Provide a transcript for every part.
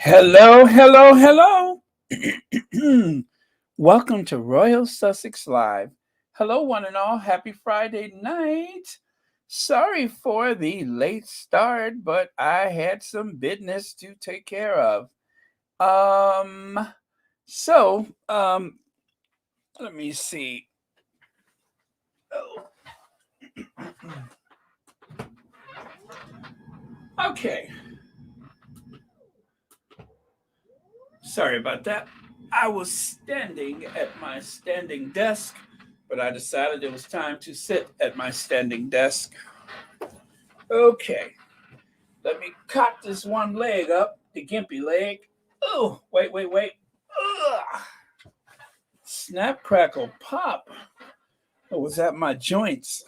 Hello, hello, hello. Welcome to Royal Sussex Live. Hello, one and all. Happy Friday night. Sorry for the late start, but I had some business to take care of. Um, so, let me see. Oh, okay. Sorry about that. I was standing at my standing desk, but I decided it was time to sit at my standing desk. Okay. Let me cock this one leg up, the gimpy leg. Oh, wait. Ugh. Snap, crackle, pop. Oh, was that my joints?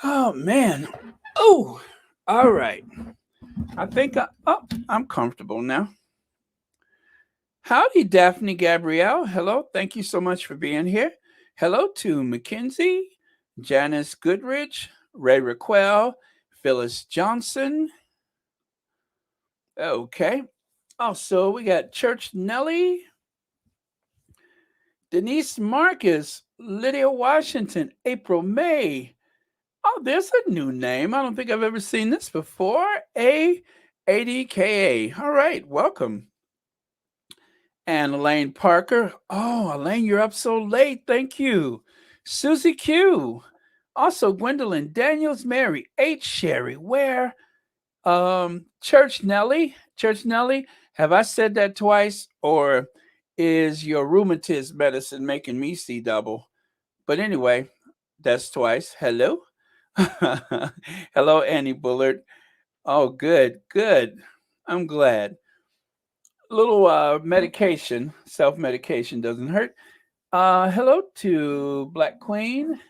Oh, man. Oh, all right. I'm comfortable now. Howdy, Daphne Gabrielle. Hello. Thank you so much for being here. Hello to Mackenzie, Janice Goodrich, Ray Raquel, Phyllis Johnson. Okay. Also, we got Church Nellie, Denise Marcus, Lydia Washington, April May. Oh, there's a new name. I don't think I've ever seen this before. ADKA. All right, welcome. And Elaine Parker. Oh, Elaine, you're up so late. Thank you. Susie Q. Also, Gwendolyn Daniels, Mary H. Sherry Ware. Church Nellie. Church Nellie, have I said that twice? Or is your rheumatism medicine making me see double? But anyway, that's twice. Hello. Hello, Annie Bullard. Oh, good. I'm glad. A little medication, self medication doesn't hurt. Hello to Black Queen.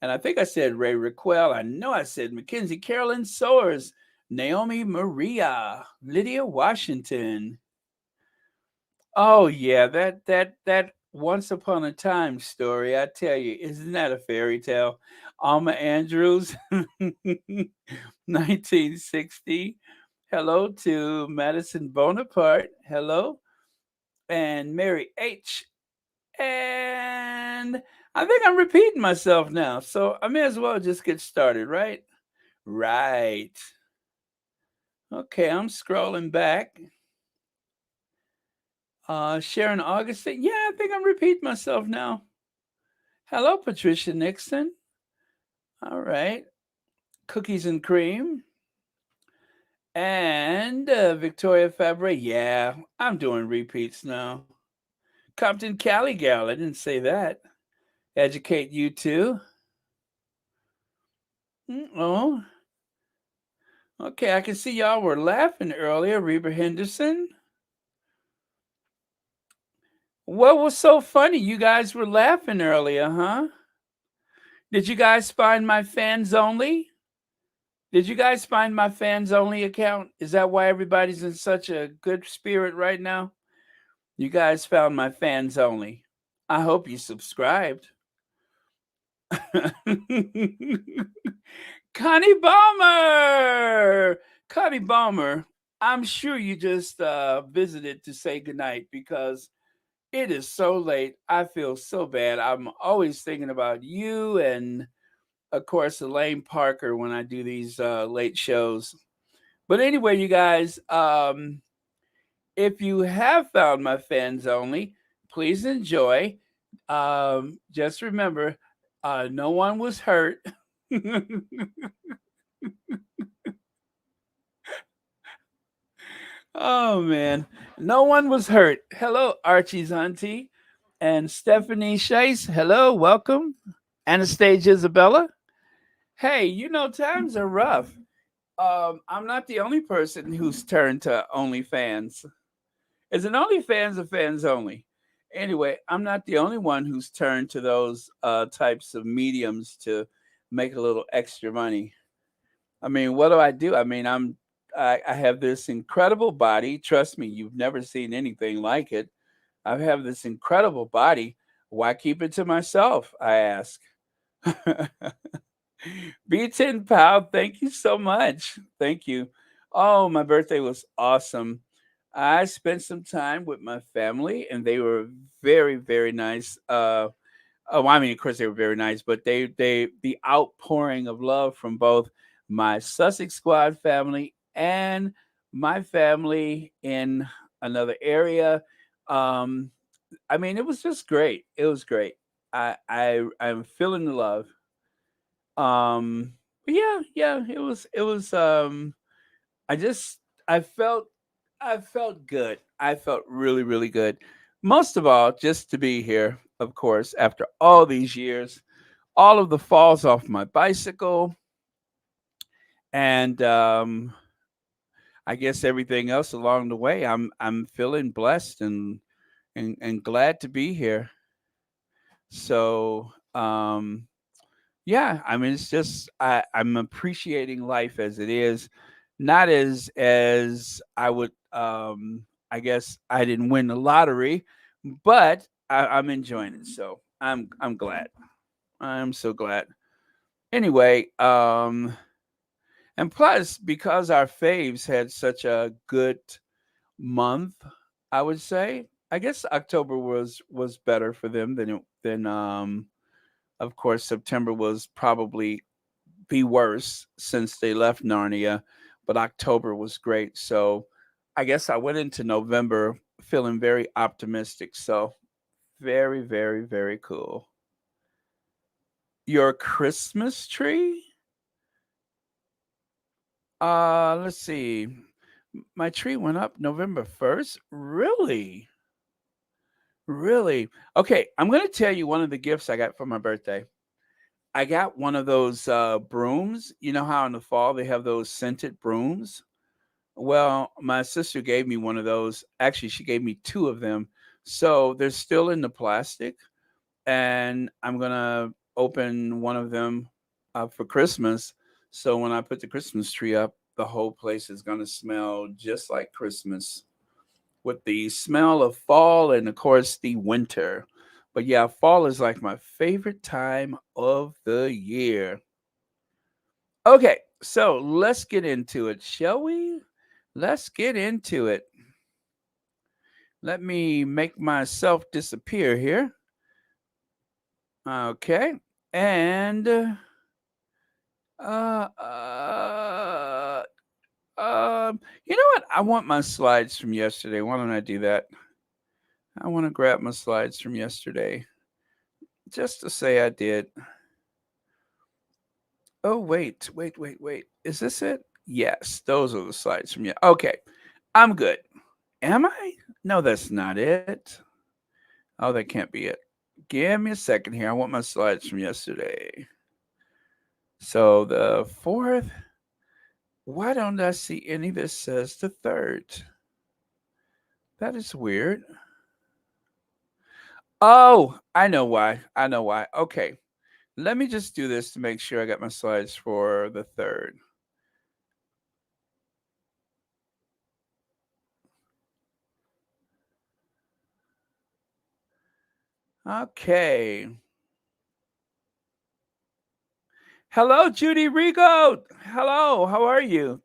And I think I said Ray Raquel. I know I said Mackenzie Carolyn Soares, Naomi Maria, Lydia Washington. Oh yeah, that once upon a time story. I tell you, isn't that a fairy tale? Alma Andrews, 1960. Hello to Madison Bonaparte. Hello. And Mary H. And I think I'm repeating myself now. So I may as well just get started, right? Right. Okay, I'm scrolling back. Sharon Augustine. Yeah, I think I'm repeating myself now. Hello, Patricia Nixon. All right. Cookies and cream. And Victoria Fabre. Yeah, I'm doing repeats now. Compton Cali Gal. I didn't say that. Educate you too. Oh, okay. I can see y'all were laughing earlier. Reba Henderson. What was so funny? You guys were laughing earlier, huh? Did you guys find my fans only? Did you guys find my fans only account? Is that why everybody's in such a good spirit right now? You guys found my fans only. I hope you subscribed. Connie Balmer! Connie Balmer, I'm sure you just visited to say goodnight because it is so late. I feel so bad. I'm always thinking about you and, of course, Elaine Parker when I do these late shows. But anyway, you guys, if you have found my fans only, please enjoy. Just remember, No one was hurt. Oh man, no one was hurt. Hello, Archie's auntie and Stephanie Chase. Hello, welcome. Anastasia Isabella. Hey, times are rough. I'm not the only person who's turned to OnlyFans. Is an OnlyFans or fans only? Anyway, I'm not the only one who's turned to those types of mediums to make a little extra money. I mean, what do I do? I mean, I have this incredible body. Trust me, you've never seen anything like it. I have this incredible body. Why keep it to myself? I ask. B10 Pal, thank you so much. Thank you. Oh, my birthday was awesome. I spent some time with my family, and they were very, very nice. Oh, I mean, of course they were very nice, but the outpouring of love from both my Sussex Squad family and my family in another area. Um, I mean, it was just great. It was great. I'm feeling the love. But yeah, it was. I just I felt I felt good. I felt really, really good. Most of all, just to be here, of course, after all these years, all of the falls off my bicycle, and I guess everything else along the way. I'm feeling blessed and glad to be here. So yeah, I mean, it's just I'm appreciating life as it is, not as I would. I guess I didn't win the lottery, but I'm enjoying it. So I'm glad. I'm so glad. Anyway, and plus because our faves had such a good month, I would say. I guess October was better for them than of course September was probably be worse since they left Narnia, but October was great. So I guess I went into November feeling very optimistic. So very, very, very cool. Your Christmas tree? Let's see. My tree went up November 1st. Really? Really? Okay, I'm going to tell you one of the gifts I got for my birthday. I got one of those brooms. You know how in the fall they have those scented brooms? Well, my sister gave me one of those. Actually, she gave me two of them. So they're still in the plastic, and I'm gonna open one of them for Christmas. So when I put the Christmas tree up, the whole place is gonna smell just like Christmas, with the smell of fall and of course the winter. But yeah, fall is like my favorite time of the year. Okay, so let's get into it, shall we? Let's get into it. Let me make myself disappear here. Okay. And uh, uh you know what? I want my slides from yesterday. Why don't I do that? I want to grab my slides from yesterday just to say I did. Oh wait. Is this it? Yes, those are the slides from Okay. I'm good. Am I? No, that's not it. Oh, that can't be it. Give me a second here. I want my slides from yesterday. So the fourth, why don't I see any that says the third? That is weird. Oh, I know why. I know why. Okay. Let me just do this to make sure I got my slides for the third. Okay. Hello, Judy Rigo. Hello, how are you?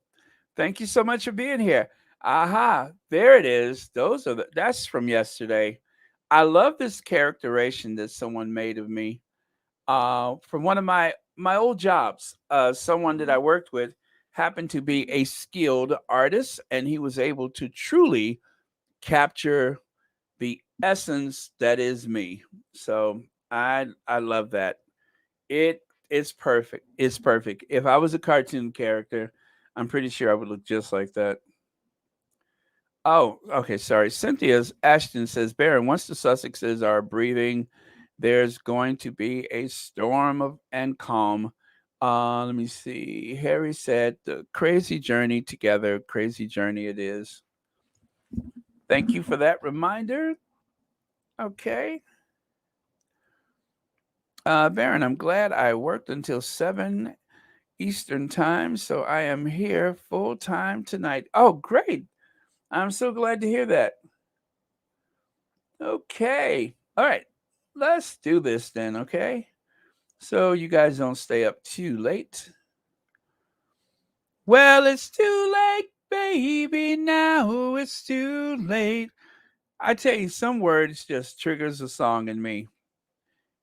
Thank you so much for being here. Aha, there it is. That's from yesterday. I love this characterization that someone made of me. From one of my old jobs. Someone that I worked with happened to be a skilled artist, and he was able to truly capture the essence that is me. So I love that. It's perfect. It's perfect. If I was a cartoon character, I'm pretty sure I would look just like that. Oh, okay. Sorry. Cynthia's Ashton says, Baron, once the Sussexes are breathing, there's going to be a storm of and calm. Let me see. Harry said, the crazy journey together. Crazy journey it is. Thank you for that reminder. Okay. Baron, I'm glad I worked until 7 Eastern time, so I am here full time tonight. Oh, great. I'm so glad to hear that. Okay. All right. Let's do this then, okay? So you guys don't stay up too late. Well, it's too late, baby. Now it's too late. I tell you, some words just triggers a song in me.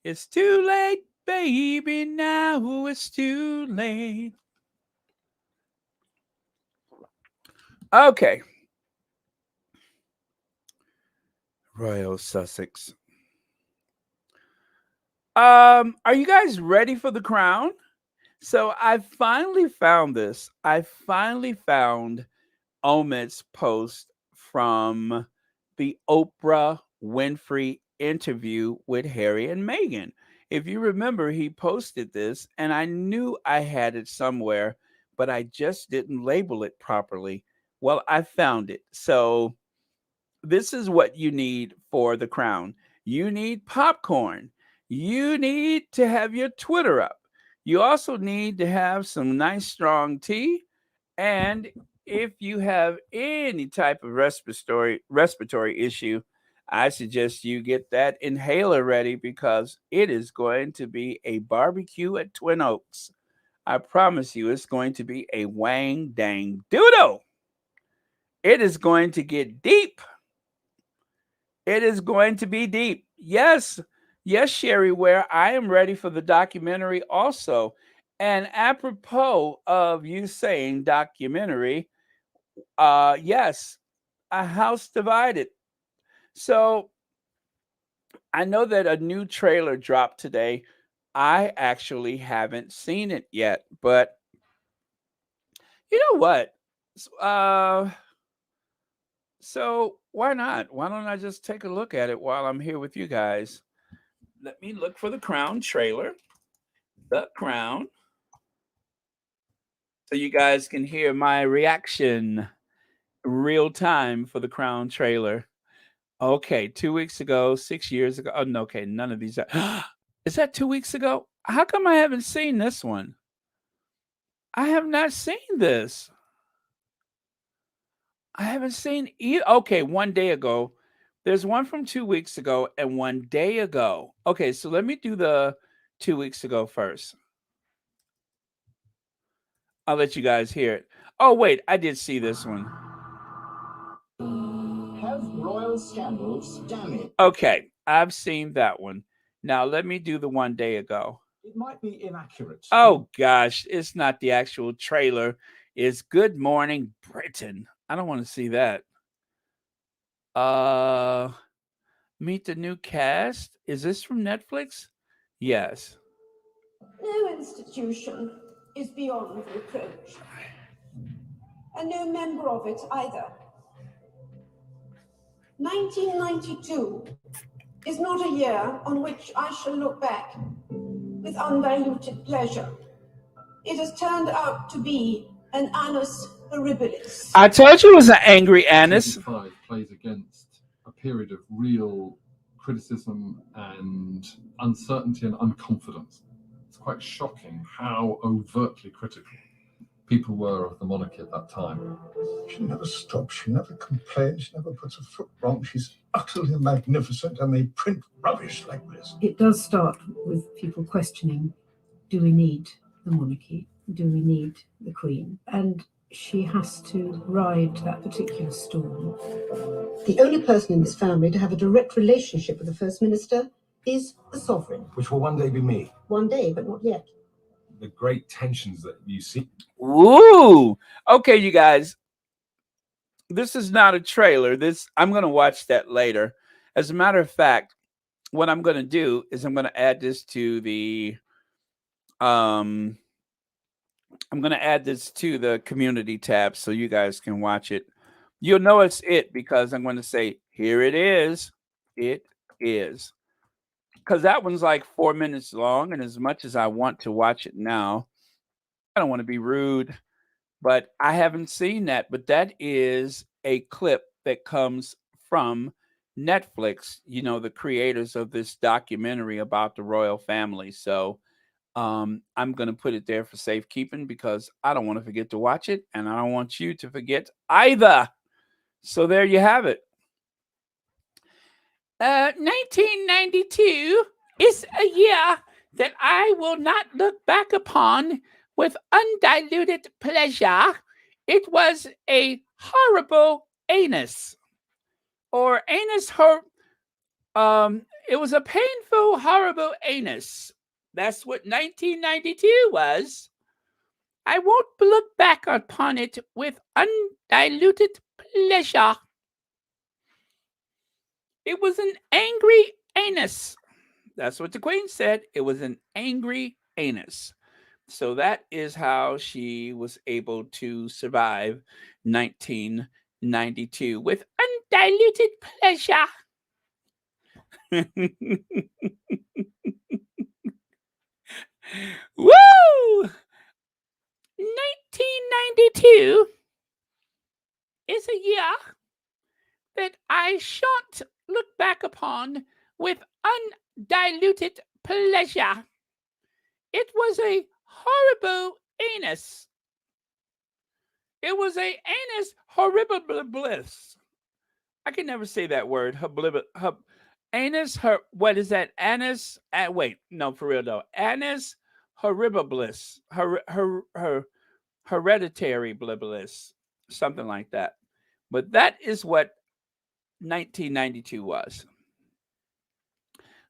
It's too late, baby. Now it's too late. Okay. Royal Sussex. Are you guys ready for the crown? So I finally found this. I finally found Omit's post from the Oprah Winfrey interview with Harry and Meghan. If you remember, he posted this, and I knew I had it somewhere, but I just didn't label it properly. Well, I found it. So this is what you need for the crown. You need popcorn. You need to have your Twitter up. You also need to have some nice strong tea. And if you have any type of respiratory issue, I suggest you get that inhaler ready because it is going to be a barbecue at Twin Oaks. I promise you, it's going to be a wang dang doodle. It is going to get deep. It is going to be deep. Yes, yes, Sherry Ware, I am ready for the documentary also. And apropos of you saying documentary, yes, a house divided. So I know that a new trailer dropped today. I actually haven't seen it yet, but you know what? So why not? Why don't I just take a look at it while I'm here with you guys? Let me look for the Crown trailer. The Crown. So you guys can hear my reaction real time for the Crown trailer. Okay, 2 weeks ago, 6 years ago. Oh, no, okay, none of these are. Is that 2 weeks ago? How come I haven't seen this one? I have not seen this. I haven't seen either. Okay, 1 day ago. There's one from 2 weeks ago and 1 day ago. Okay, so let me do the 2 weeks ago first. I'll let you guys hear it. Oh, wait, I did see this one. Have royal scandals damaged? Okay, I've seen that one. Now let me do the 1 day ago. It might be inaccurate. Oh gosh, it's not the actual trailer. It's Good Morning Britain. I don't want to see that. Meet the new cast. Is this from Netflix? Yes. No institution is beyond reproach, and no member of it either. 1992 is not a year on which I shall look back with undiluted pleasure. It has turned out to be an annus horribilis. I told you it was an angry annus. 25 plays against a period of real criticism and uncertainty and unconfidence. It's quite shocking how overtly critical people were of the monarchy at that time. She never stops, she never complains, she never puts a foot wrong. She's utterly magnificent, and they print rubbish like this. It does start with people questioning, do we need the monarchy? Do we need the Queen? And she has to ride that particular storm. The only person in this family to have a direct relationship with the First Minister is the Sovereign. Which will one day be me. One day, but not yet. The great tensions that you see. Ooh. Okay, you guys. This is not a trailer. I'm going to watch that later. As a matter of fact, what I'm going to do is I'm going to add this to the I'm going to add this to the community tab so you guys can watch it. You'll know it's it because I'm going to say, here it is. It is. Because that one's like 4 minutes long. And as much as I want to watch it now, I don't want to be rude, but I haven't seen that. But that is a clip that comes from Netflix, the creators of this documentary about the royal family. So I'm going to put it there for safekeeping because I don't want to forget to watch it and I don't want you to forget either. So there you have it. 1992 is a year that I will not look back upon with undiluted pleasure. It was a horrible anus. Or anus it was a painful, horrible anus. That's what 1992 was. I won't look back upon it with undiluted pleasure. It was an angry anus. That's what the Queen said. It was an angry anus. So that is how she was able to survive 1992 with undiluted pleasure. Woo! 1992 is a year that I shan't look back upon with undiluted pleasure. It was a horrible anus. It was a anus horrible bliss. I can never say that word. Anus, what is that? Anus, wait, no, for real though. Anus horribilis. Hereditary bliss. Something like that. But that is what 1992 was.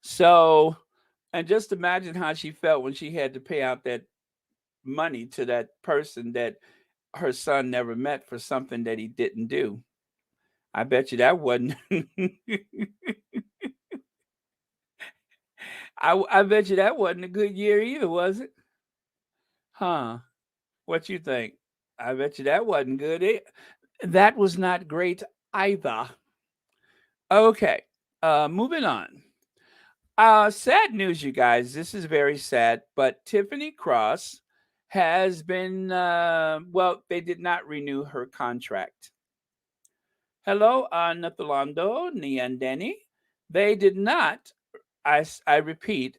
So, and just imagine how she felt when she had to pay out that money to that person that her son never met for something that he didn't do. I bet you that wasn't. I bet you that wasn't a good year either, was it? Huh? What you think? I bet you that wasn't good. That was not great either. Okay, moving on. Sad news, you guys. This is very sad, but Tiffany Cross has been, they did not renew her contract. Hello, Nathalando, Niandeni. They did not, I repeat,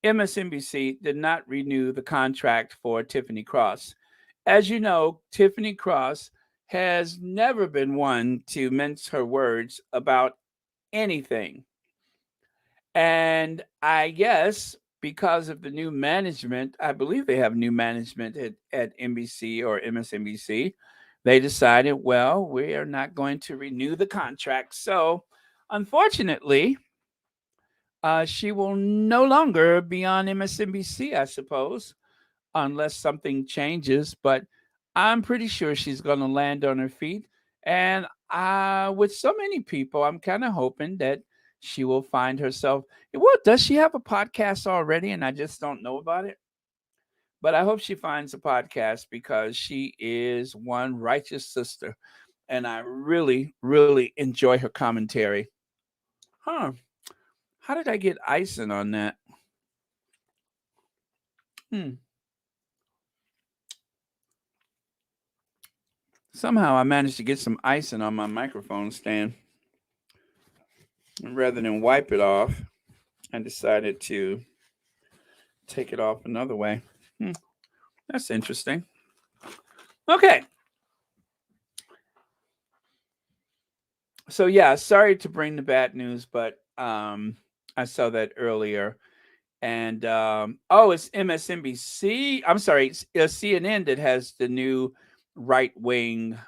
MSNBC did not renew the contract for Tiffany Cross. As you know, Tiffany Cross has never been one to mince her words about anything. And I guess because of the new management, I believe they have new management at NBC or MSNBC, they decided, well, we are not going to renew the contract. So, unfortunately, she will no longer be on MSNBC, I suppose, unless something changes. But I'm pretty sure she's going to land on her feet. And with so many people, I'm kind of hoping that she will find herself. Well, does she have a podcast already and I just don't know about it? But I hope she finds a podcast because she is one righteous sister. And I really, really enjoy her commentary. Huh. How did I get icing on that? Somehow I managed to get some icing on my microphone stand. And rather than wipe it off, I decided to take it off another way. That's interesting. Okay. So yeah, sorry to bring the bad news, but I saw that earlier. And it's MSNBC. I'm sorry, it's CNN that has the new right wing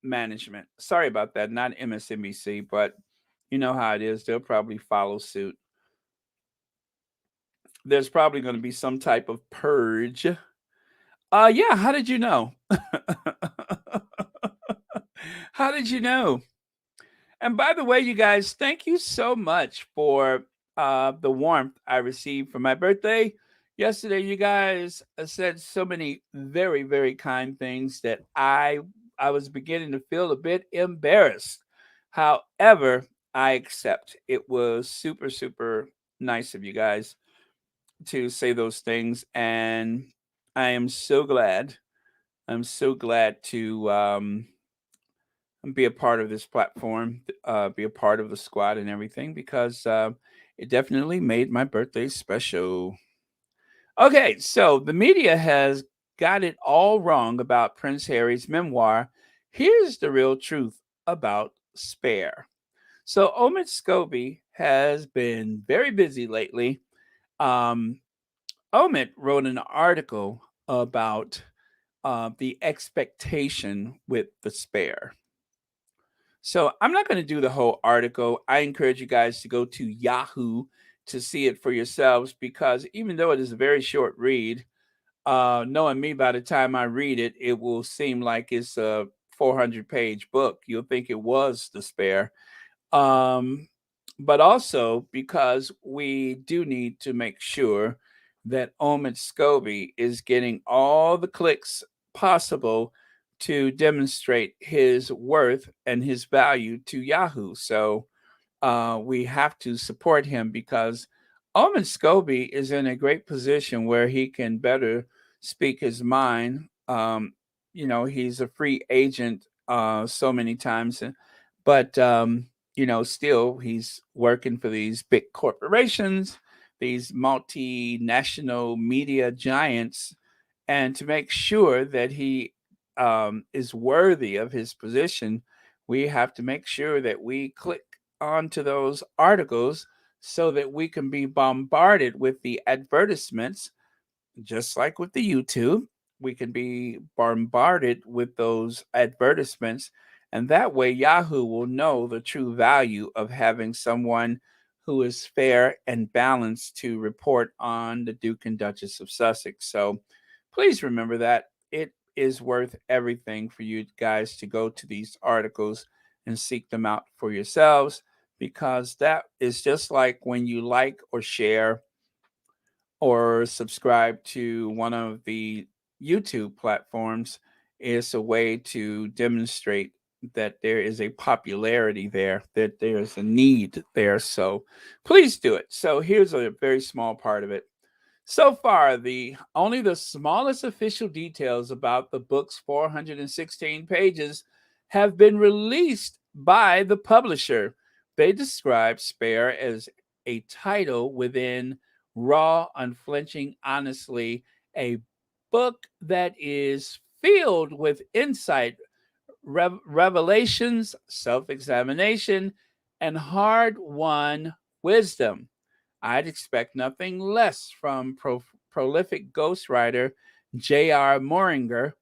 management. Sorry about that, not MSNBC, but you know how it is. They'll probably follow suit. There's probably going to be some type of purge. Yeah, how did you know? How did you know? And by the way, you guys, thank you so much for the warmth I received for my birthday yesterday. You guys said so many very, very kind things that I was beginning to feel a bit embarrassed. However, I accept. It was super, super nice of you guys to say those things, and I am so glad. I'm so glad to be a part of this platform, be a part of the squad and everything, because it definitely made my birthday special. Okay, so the media has got it all wrong about Prince Harry's memoir. Here's the real truth about Spare. So Omid Scobie has been very busy lately. Um, Omid wrote an article about the expectation with the Spare. So I'm not going to do the whole article. I encourage you guys to go to Yahoo to see it for yourselves, because even though it is a very short read, knowing me, by the time I read it, it will seem like it's a 400-page book. You'll think it was The Spare. Um, but also because we do need to make sure that Omid Scobie is getting all the clicks possible to demonstrate his worth and his value to Yahoo. So we have to support him, because Omen Scobie is in a great position where he can better speak his mind. He's a free agent so many times, but still he's working for these big corporations, these multinational media giants, and to make sure that he is worthy of his position, we have to make sure that we click onto those articles so that we can be bombarded with the advertisements, just like with the YouTube. We can be bombarded with those advertisements, and that way Yahoo will know the true value of having someone who is fair and balanced to report on the Duke and Duchess of Sussex. So please remember that it is worth everything for you guys to go to these articles and seek them out for yourselves, because that is just like when you like or share or subscribe to one of the YouTube platforms. Is a way to demonstrate that there is a popularity there, that there's a need there. So please do it. So here's a very small part of it. So far, the only the smallest official details about the book's 416 pages have been released by the publisher. They describe Spare as a title within raw, unflinching, honestly, a book that is filled with insight, revelations, self-examination, and hard-won wisdom. I'd expect nothing less from prolific ghostwriter J.R. Moringer,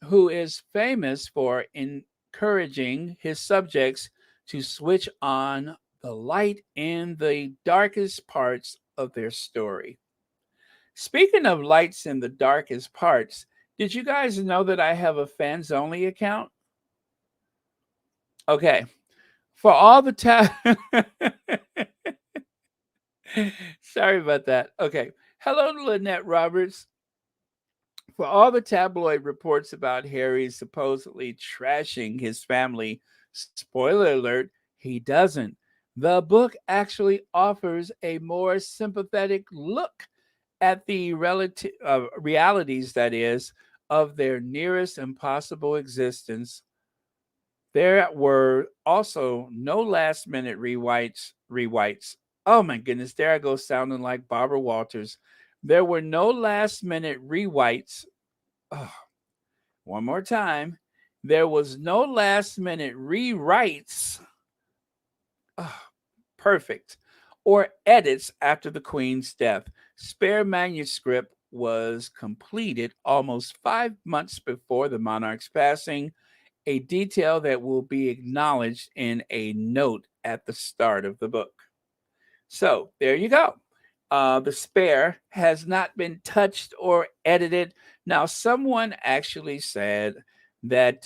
who is famous for encouraging his subjects to switch on the light in the darkest parts of their story. Speaking of lights in the darkest parts, did you guys know that I have a fans only account? Okay. For all the time. Sorry about that. Okay. Hello to Lynette Roberts. For all the tabloid reports about Harry supposedly trashing his family, spoiler alert, he doesn't. The book actually offers a more sympathetic look at the realities, that is, of their nearest impossible existence. There were also no last minute rewrites. Oh my goodness, there I go sounding like Barbara Walters. There were no last minute rewrites. Oh, one more time. There was no last minute rewrites. Oh, perfect. Or edits after the Queen's death. Spare manuscript was completed almost 5 months before the monarch's passing, a detail that will be acknowledged in a note at the start of the book. So there you go. The Spare has not been touched or edited. Now, someone actually said that,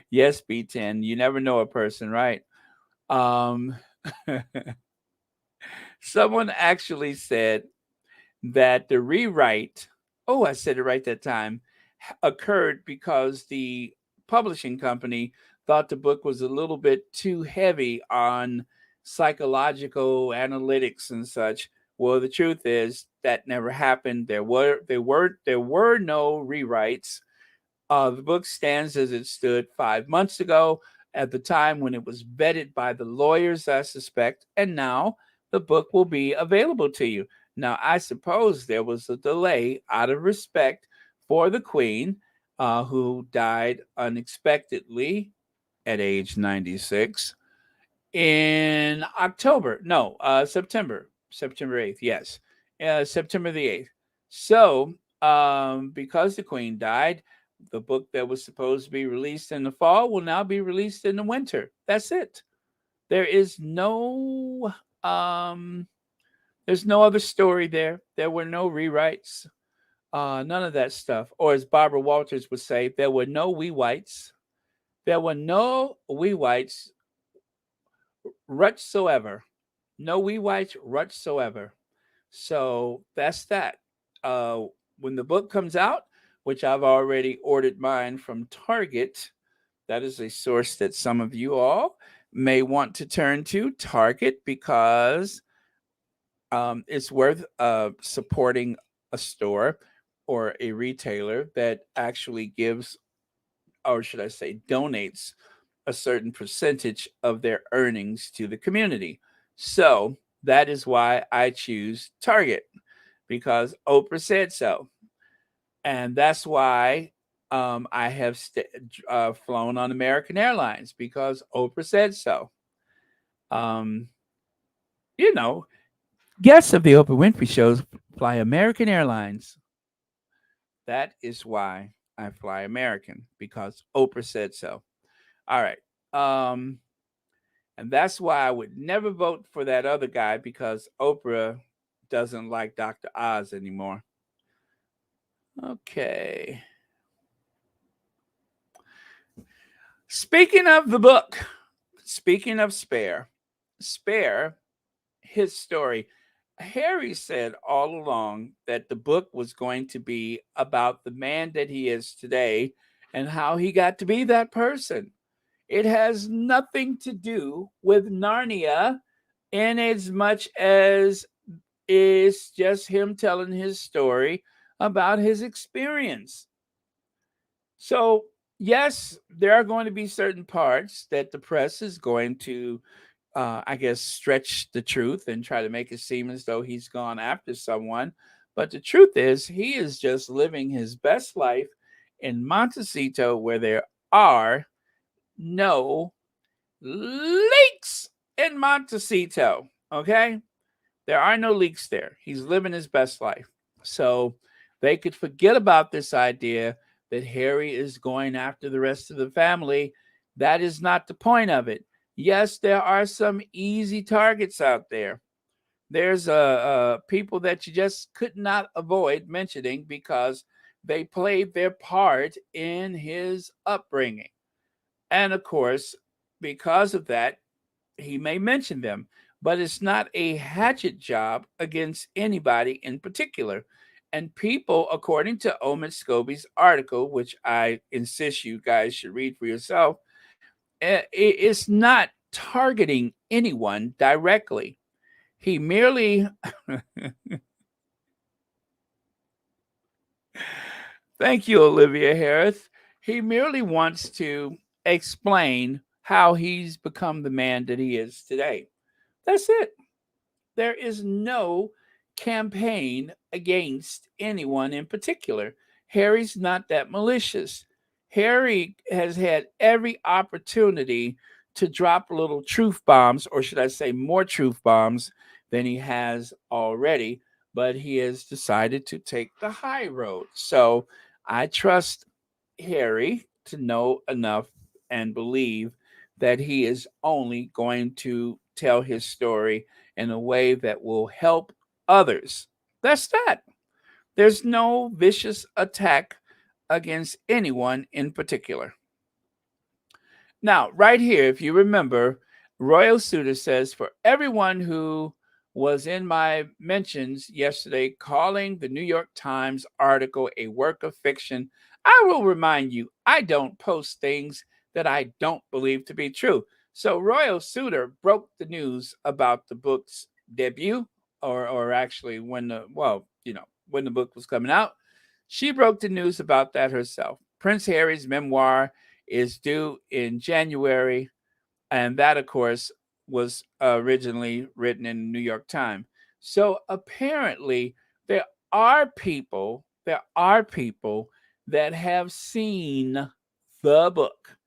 yes, B10, you never know a person, right? Um, Someone actually said that the rewrite, oh, I said it right that time, occurred because the publishing company thought the book was a little bit too heavy on psychological analytics and such. Well, the truth is that never happened. There were no rewrites. The book stands as it stood 5 months ago at the time when it was vetted by the lawyers, I suspect, and now the book will be available to you. Now, I suppose there was a delay out of respect for the Queen, who died unexpectedly at age 96 in October. No, September 8th. Yes, September the 8th. So, because the Queen died, the book that was supposed to be released in the fall will now be released in the winter. That's it. There is no um there's no other story there. There were no rewrites. None of that stuff. Or as Barbara Walters would say, there were no wee whites. There were no wee whites whatsoever. No wee whites whatsoever. So that's that. Uh, when the book comes out, which I've already ordered mine from Target, that is a source that some of you all may want to turn to, Target, because it's worth supporting a store or a retailer that actually gives, or should I say, donates a certain percentage of their earnings to the community. So that is why I choose Target, because Oprah said so. And that's why I have flown on American Airlines, because Oprah said so. Um, you know, guests of the Oprah Winfrey shows fly American Airlines. That is why I fly American, because Oprah said so. All right. Um, and that's why I would never vote for that other guy, because Oprah doesn't like Dr. Oz anymore. Okay. Speaking of the book, speaking of Spare, his story. Harry said all along that the book was going to be about the man that he is today and how he got to be that person. It has nothing to do with Narnia, in as much as it's just him telling his story about his experience. So, yes, there are going to be certain parts that the press is going to, I guess, stretch the truth and try to make it seem as though he's gone after someone. But the truth is, he is just living his best life in Montecito, where there are no leaks in Montecito. Okay? There are no leaks there. He's living his best life. So they could forget about this idea that Harry is going after the rest of the family. That is not the point of it. Yes, there are some easy targets out there. There's people that you just could not avoid mentioning because they played their part in his upbringing. And of course, because of that, he may mention them, but it's not a hatchet job against anybody in particular. And people, according to Omid Scobie's article, which I insist you guys should read for yourself, it's not targeting anyone directly. He merely, thank you, Olivia Harris, he merely wants to explain how he's become the man that he is today. That's it. There is no campaign against anyone in particular. Harry's not that malicious. Harry has had every opportunity to drop little truth bombs, or should I say more truth bombs than he has already, but he has decided to take the high road. So I trust Harry to know enough and believe that he is only going to tell his story in a way that will help others. That's that. There's no vicious attack against anyone in particular. Now, right here, if you remember, Royal Suitor says, for everyone who was in my mentions yesterday calling the New York Times article a work of fiction, I will remind you, I don't post things that I don't believe to be true. So Royal Suitor broke the news about the book's debut, or actually when when the book was coming out. She broke the news about that herself. Prince Harry's memoir is due in January, and that, of course, was originally written in the New York Times. So apparently, there are people that have seen the book,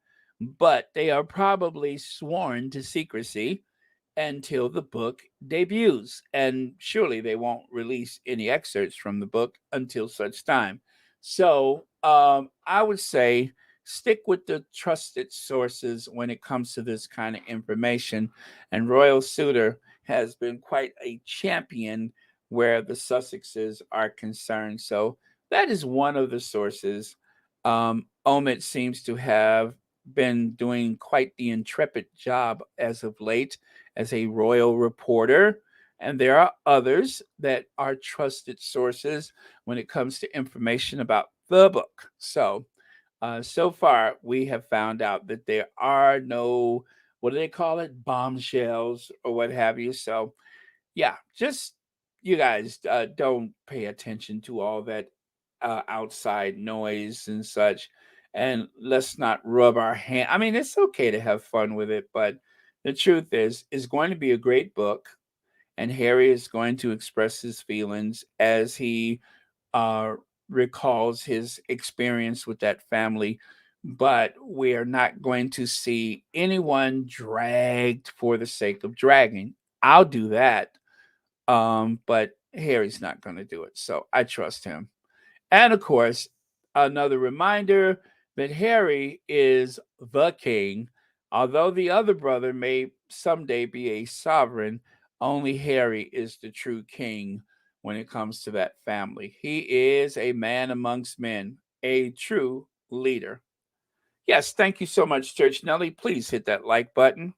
but they are probably sworn to secrecy until the book debuts. And surely they won't release any excerpts from the book until such time. So I would say stick with the trusted sources when it comes to this kind of information. And Royal Suitor has been quite a champion where the Sussexes are concerned. So that is one of the sources. Omid seems to have been doing quite the intrepid job as of late as a royal reporter. And there are others that are trusted sources when it comes to information about the book. So, so far, we have found out that there are no, what do they call it, bombshells or what have you. So, yeah, just you guys don't pay attention to all that outside noise and such. And let's not rub our hand. I mean, it's okay to have fun with it, but the truth is, it's going to be a great book. And Harry is going to express his feelings as he uh, recalls his experience with that family. But we are not going to see anyone dragged for the sake of dragging. I'll do that, but Harry's not going to do it. So I trust him. And of course, another reminder that Harry is the king. Although the other brother may someday be a sovereign, only Harry is the true king when it comes to that family. He is a man amongst men, a true leader. Yes, thank you so much, Church Nelly. Please hit that like button.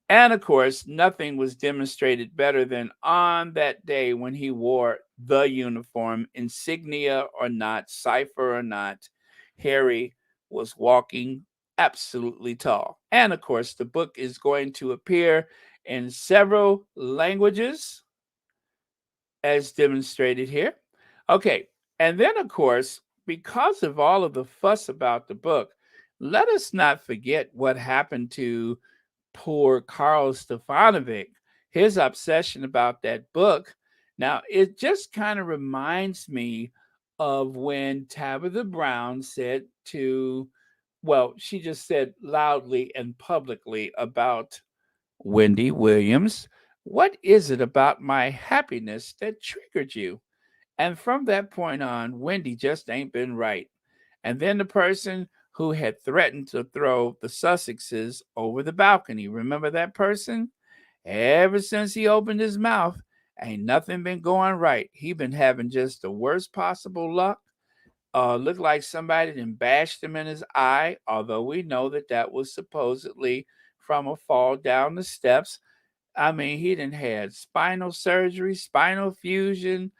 And of course, nothing was demonstrated better than on that day when he wore the uniform, insignia or not, cipher or not. Harry was walking absolutely tall. And of course, the book is going to appear in several languages as demonstrated here. Okay, and then of course, because of all of the fuss about the book, let us not forget what happened to poor Carl Stefanovic, his obsession about that book. Now, it just kind of reminds me of when Tabitha Brown said she just said loudly and publicly about Wendy Williams, what is it about my happiness that triggered you? And from that point on, Wendy just ain't been right. And then the person who had threatened to throw the Sussexes over the balcony, remember that person? Ever since he opened his mouth, ain't nothing been going right. He been having just the worst possible luck. Looked like somebody done bashed him in his eye, although we know that that was supposedly from a fall down the steps. I mean, he done had spinal surgery, spinal fusion,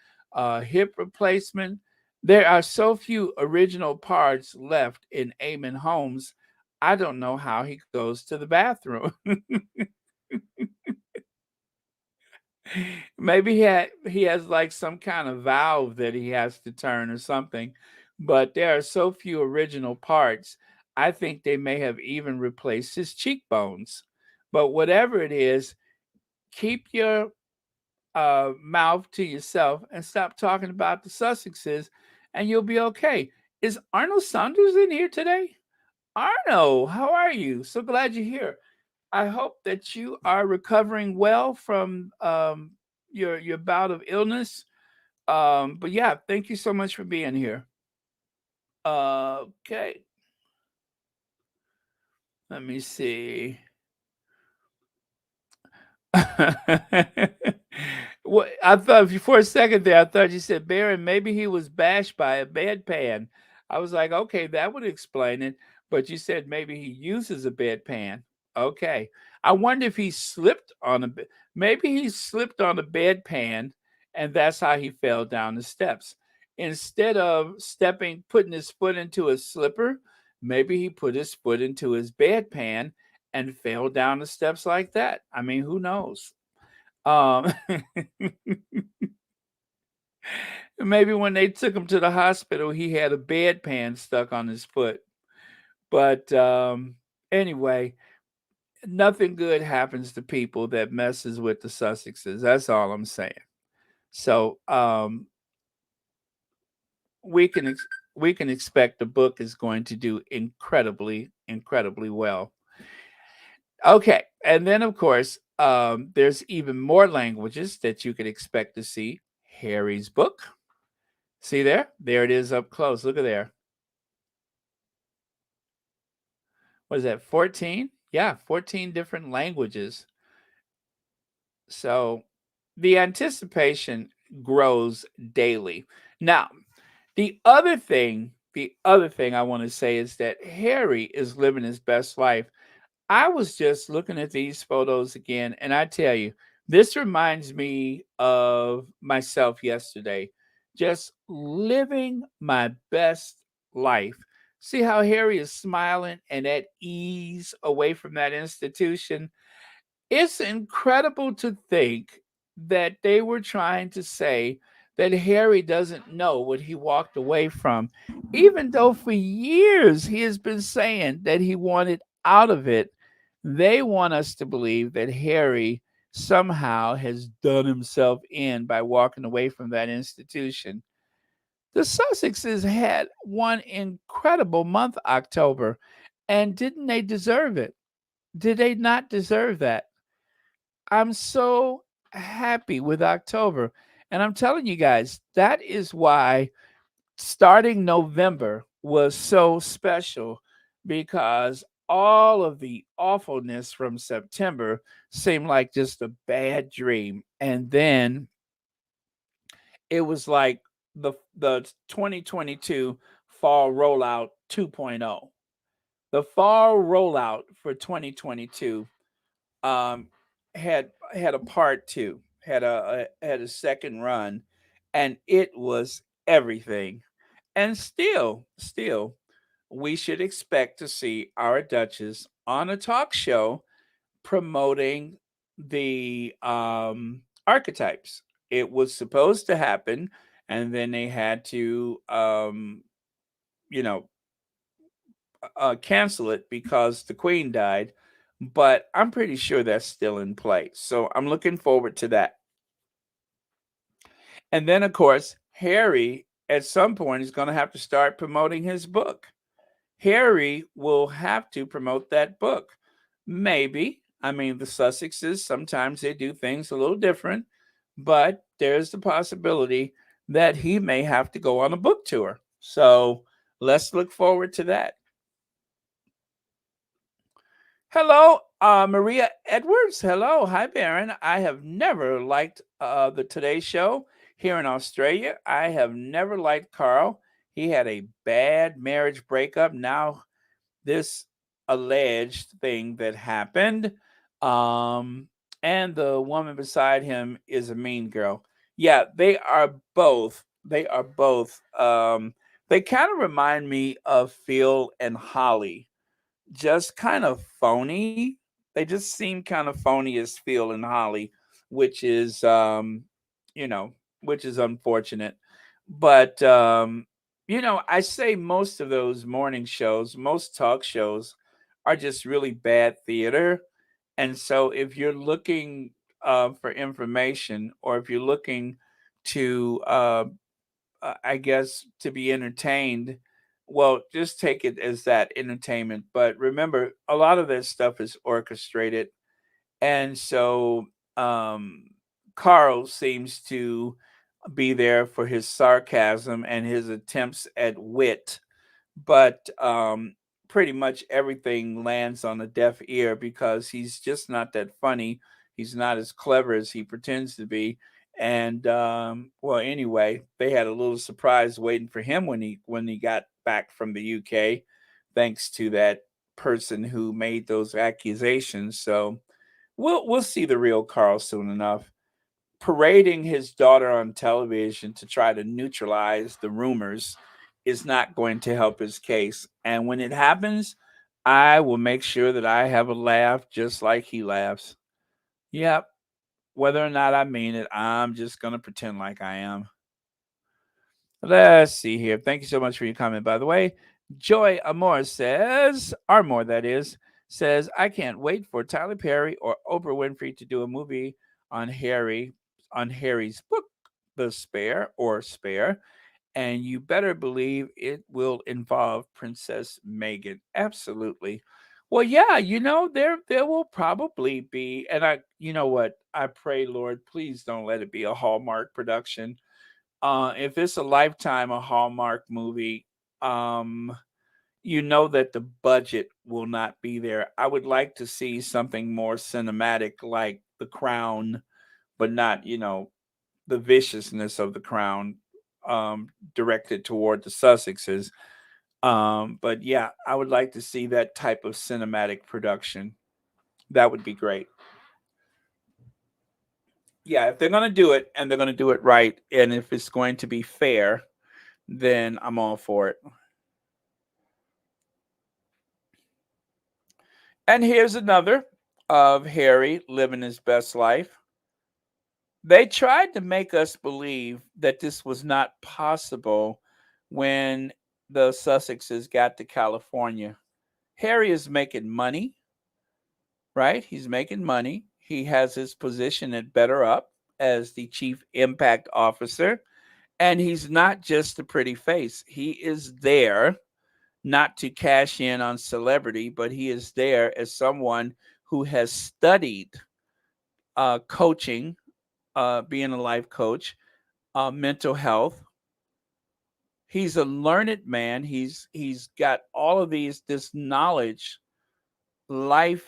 hip replacement. There are so few original parts left in Eamon Holmes. I don't know how he goes to the bathroom. Maybe he has like some kind of valve that he has to turn or something. But there are so few original parts. I think they may have even replaced his cheekbones. But whatever it is, keep your mouth to yourself and stop talking about the Sussexes, and you'll be okay. Is Arnold Saunders in here today? Arno, how are you? So glad you're here. I hope that you are recovering well from your bout of illness. But yeah, thank you so much for being here. Okay, let me see. What I thought for a second there, I thought you said Baron. Maybe he was bashed by a bedpan. I was like, okay, that would explain it. But you said maybe he uses a bedpan. Okay. I wonder if he slipped on maybe he slipped on a bedpan and that's how he fell down the steps. Instead of putting his foot into his slipper, maybe he put his foot into his bedpan and fell down the steps like that. I mean, who knows? Um, maybe when they took him to the hospital, he had a bedpan stuck on his foot. But anyway, nothing good happens to people that messes with the Sussexes. That's all I'm saying. So we can we can expect the book is going to do incredibly well. Okay, and then of course there's even more languages that you could expect to see. Harry's book. See there? There it is up close. Look at there. What is that? 14? Yeah, 14 different languages. So the anticipation grows daily. Now, the other thing I want to say is that Harry is living his best life. I was just looking at these photos again, and I tell you, this reminds me of myself yesterday, just living my best life. See how Harry is smiling and at ease away from that institution? It's incredible to think that they were trying to say that Harry doesn't know what he walked away from, even though for years he has been saying that he wanted out of it. They want us to believe that Harry somehow has done himself in by walking away from that institution. The Sussexes had one incredible month, October, and didn't they deserve it? Did they not deserve that? I'm so happy with October. And I'm telling you guys, that is why starting November was so special because all of the awfulness from September seemed like just a bad dream. And then it was like the 2022 fall rollout 2.0. The fall rollout for 2022 um, had a part two, had a second run, and it was everything. And still, we should expect to see our Duchess on a talk show promoting the archetypes. It was supposed to happen, and then they had to, you know, cancel it because the queen died, but I'm pretty sure that's still in place. So I'm looking forward to that. And then, of course, Harry at some point is going to have to start promoting his book. Harry will have to promote that book. Maybe. I mean, the Sussexes, sometimes they do things a little different, but there's the possibility that he may have to go on a book tour. So let's look forward to that. Hello, Maria Edwards. Hello. Hi, Baron. I have never liked the Today Show here in Australia. I have never liked Carl. He had a bad marriage breakup. Now, this alleged thing that happened. Um, and the woman beside him is a mean girl. Yeah, they are both. They are both. They kind of remind me of Phil and Holly, just kind of phony. They just seem kind of phony as Phil and Holly, which is you know, which is unfortunate. But I say most of those morning shows, most talk shows are just really bad theater. And so if you're looking for information or if you're looking to I guess to be entertained, well, just take it as that entertainment. But remember, a lot of this stuff is orchestrated, and so um, Carl seems to be there for his sarcasm and his attempts at wit, but pretty much everything lands on a deaf ear because he's just not that funny. He's not as clever as he pretends to be. And well, anyway, they had a little surprise waiting for him when he got back from the UK, thanks to that person who made those accusations. So we'll see the real Carl soon enough. Parading his daughter on television to try to neutralize the rumors is not going to help his case. And when it happens, I will make sure that I have a laugh just like he laughs. Yep. Whether or not I mean it, I'm just going to pretend like I am. Let's see here. Thank you so much for your comment, by the way. Joy Amor says, Armor, that is, says, I can't wait for Tyler Perry or Oprah Winfrey to do a movie on Harry's book, The Spare, and you better believe it will involve Princess Meghan. Absolutely. Well, yeah, there will probably be, and you know what? I pray, Lord, please don't let it be a Hallmark production. If it's a Lifetime or Hallmark movie, you know that the budget will not be there. I would like to see something more cinematic like The Crown, but not, the viciousness of The Crown, directed toward the Sussexes. But yeah, I would like to see that type of cinematic production. That would be great. Yeah, if they're going to do it and they're going to do it right, and if it's going to be fair, then I'm all for it. And here's another of Harry living his best life. They tried to make us believe that this was not possible when the Sussexes got to California. Harry is making money, right? He's making money. He has his position at Better Up as the chief impact officer. And he's not just a pretty face. He is there not to cash in on celebrity, but he is there as someone who has studied coaching, being a life coach, mental health. He's a learned man. He's got all of this knowledge, life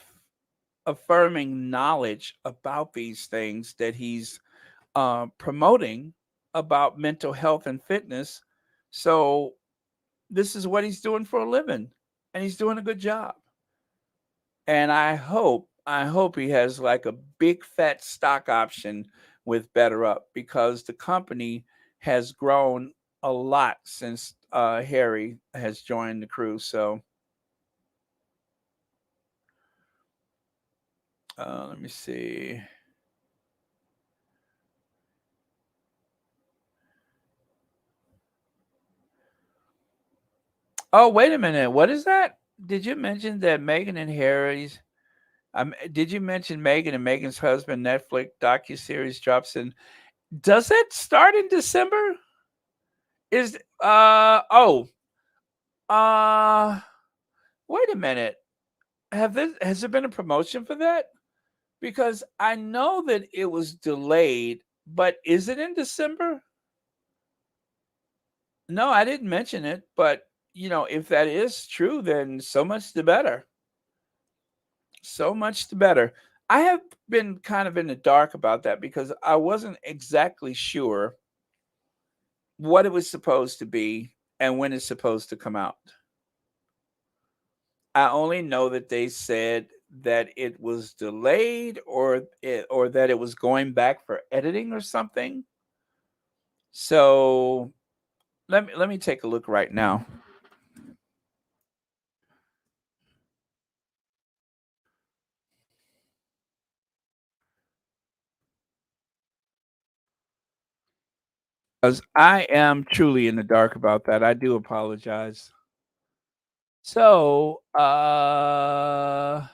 affirming knowledge about these things that he's promoting about mental health and fitness. So this is what he's doing for a living, and he's doing a good job. And I hope he has like a big fat stock option with Better Up, because the company has grown a lot since Harry has joined the crew. So let me see. Oh, wait a minute. What is that? Did you mention that Meghan and Harry's? Did you mention Meghan and Meghan's husband Netflix docuseries drops in? Does it start in December? Is wait a minute. Has there been a promotion for that? Because I know that it was delayed, but is it in December? No, I didn't mention it, but if that is true, then so much the better. So much the better. I have been kind of in the dark about that because I wasn't exactly sure what it was supposed to be and when it's supposed to come out. I only know that they said that it was delayed or that it was going back for editing or something. So let me take a look right now. Because I am truly in the dark about that. I do apologize. So, oh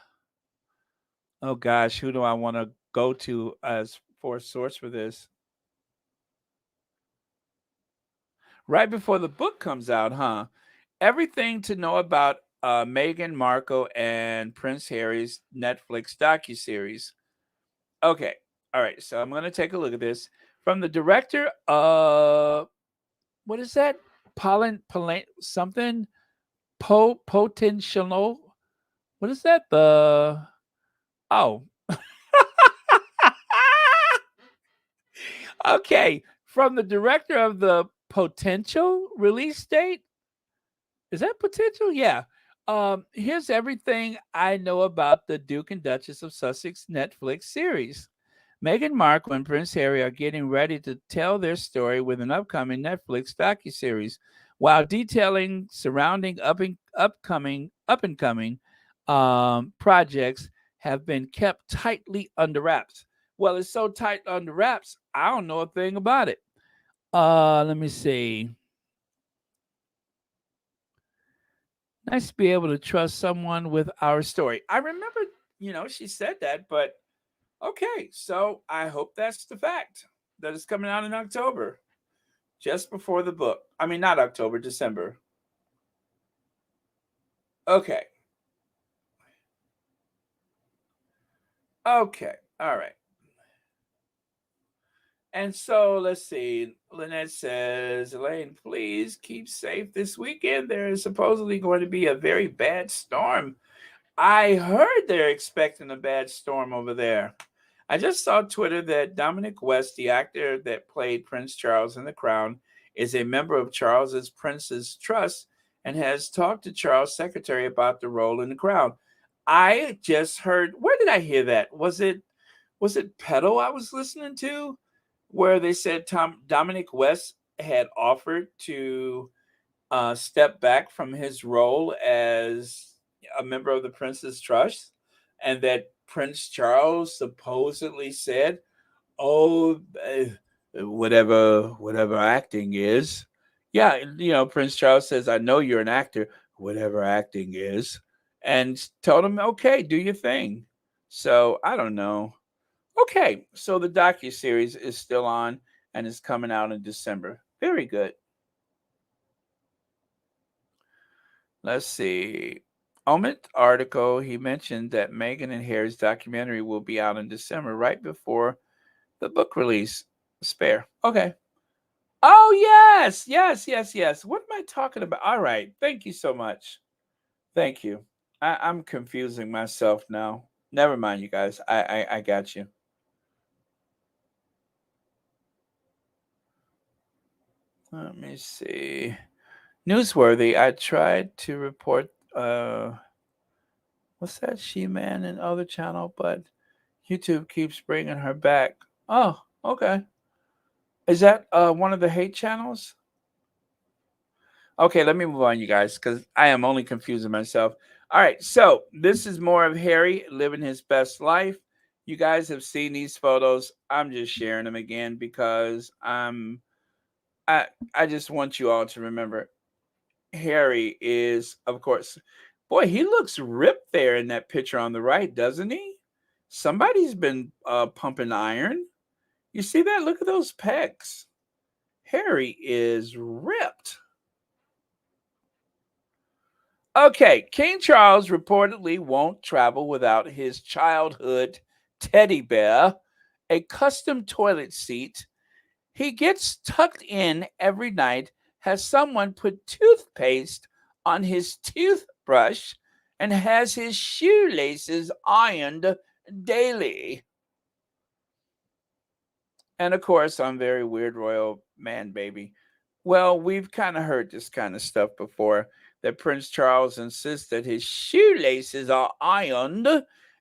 gosh, who do I want to go to as for a source for this? Right before the book comes out, huh? Everything to know about Meghan Markle and Prince Harry's Netflix docuseries. Okay, all right. So I'm gonna take a look at this from the director. What is that? Polin something potential. What is that? The oh. Okay, from the director of the potential release date. Is that potential? Yeah. Here's everything I know about the Duke and Duchess of Sussex Netflix series. Meghan Markle and Prince Harry are getting ready to tell their story with an upcoming Netflix docuseries, while detailing surrounding up and coming projects have been kept tightly under wraps. Well, it's so tight under wraps, I don't know a thing about it. Let me see. Nice to be able to trust someone with our story. I remember, she said that, but okay. So I hope that's the fact that it's coming out in October, just before the book. I mean, not October, December. Okay. Okay. All right. And so let's see. Lynette says, Elaine, please keep safe this weekend. There is supposedly going to be a very bad storm. I heard they're expecting a bad storm over there. I just saw Twitter that Dominic West, the actor that played Prince Charles in The Crown, is a member of Charles's Prince's Trust and has talked to Charles' secretary about the role in The Crown. I just heard. Where did I hear that? Was it Pedo I was listening to, where they said Dominic West had offered to step back from his role as a member of the Prince's Trust, and that Prince Charles supposedly said, "Oh, whatever acting is." Yeah, Prince Charles says, "I know you're an actor, whatever acting is," and told him, "Okay, do your thing." So I don't know. Okay, so the docu series is still on and is coming out in December. Very good. Let's see. Omid article, he mentioned that Meghan and Harry's documentary will be out in December, right before the book release. Spare. Okay. Oh, yes. Yes, yes, yes. What am I talking about? All right. Thank you so much. Thank you. I'm confusing myself now. Never mind, you guys. I got you. Let me see. Newsworthy. I tried to report what's that She-Man and other channel, but YouTube keeps bringing her back. Oh, okay. Is that one of the hate channels? Okay, let me move on, you guys, because I am only confusing myself. All right, so this is more of Harry living his best life. You guys have seen these photos. I'm just sharing them again because I just want you all to remember Harry is, of course, boy, he looks ripped there in that picture on the right, doesn't he? Somebody's been pumping iron. You see that? Look at those pecs. Harry is ripped. Okay, King Charles reportedly won't travel without his childhood teddy bear, a custom toilet seat. He gets tucked in every night, has someone put toothpaste on his toothbrush, and has his shoelaces ironed daily. And of course, I'm very weird royal man baby. Well, we've kind of heard this kind of stuff before, that Prince Charles insists that his shoelaces are ironed.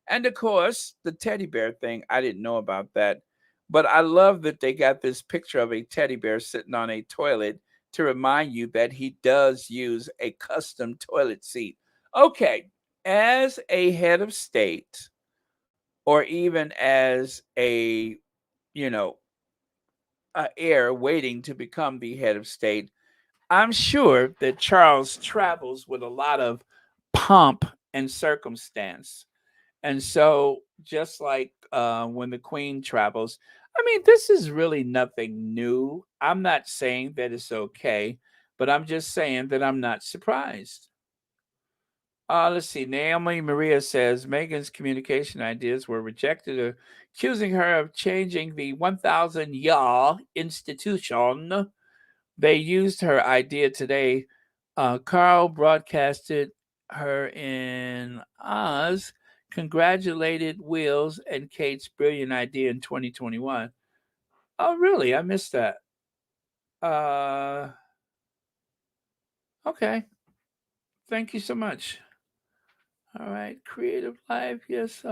And of course, the teddy bear thing, I didn't know about that. But I love that they got this picture of a teddy bear sitting on a toilet to remind you that he does use a custom toilet seat. Okay, as a head of state, or even as a, you know, heir waiting to become the head of state, I'm sure that Charles travels with a lot of pomp and circumstance. And so, just like when the Queen travels, I mean, this is really nothing new. I'm not saying that it's okay, but I'm just saying that I'm not surprised. Let's see. Naomi Maria says Meghan's communication ideas were rejected, accusing her of changing the 1,000 year institution. They used her idea today. Carl broadcasted her in Oz, congratulated Wills and Kate's brilliant idea in 2021. Oh, really? I missed that. Uh, okay. Thank you so much. All right, creative life, yes.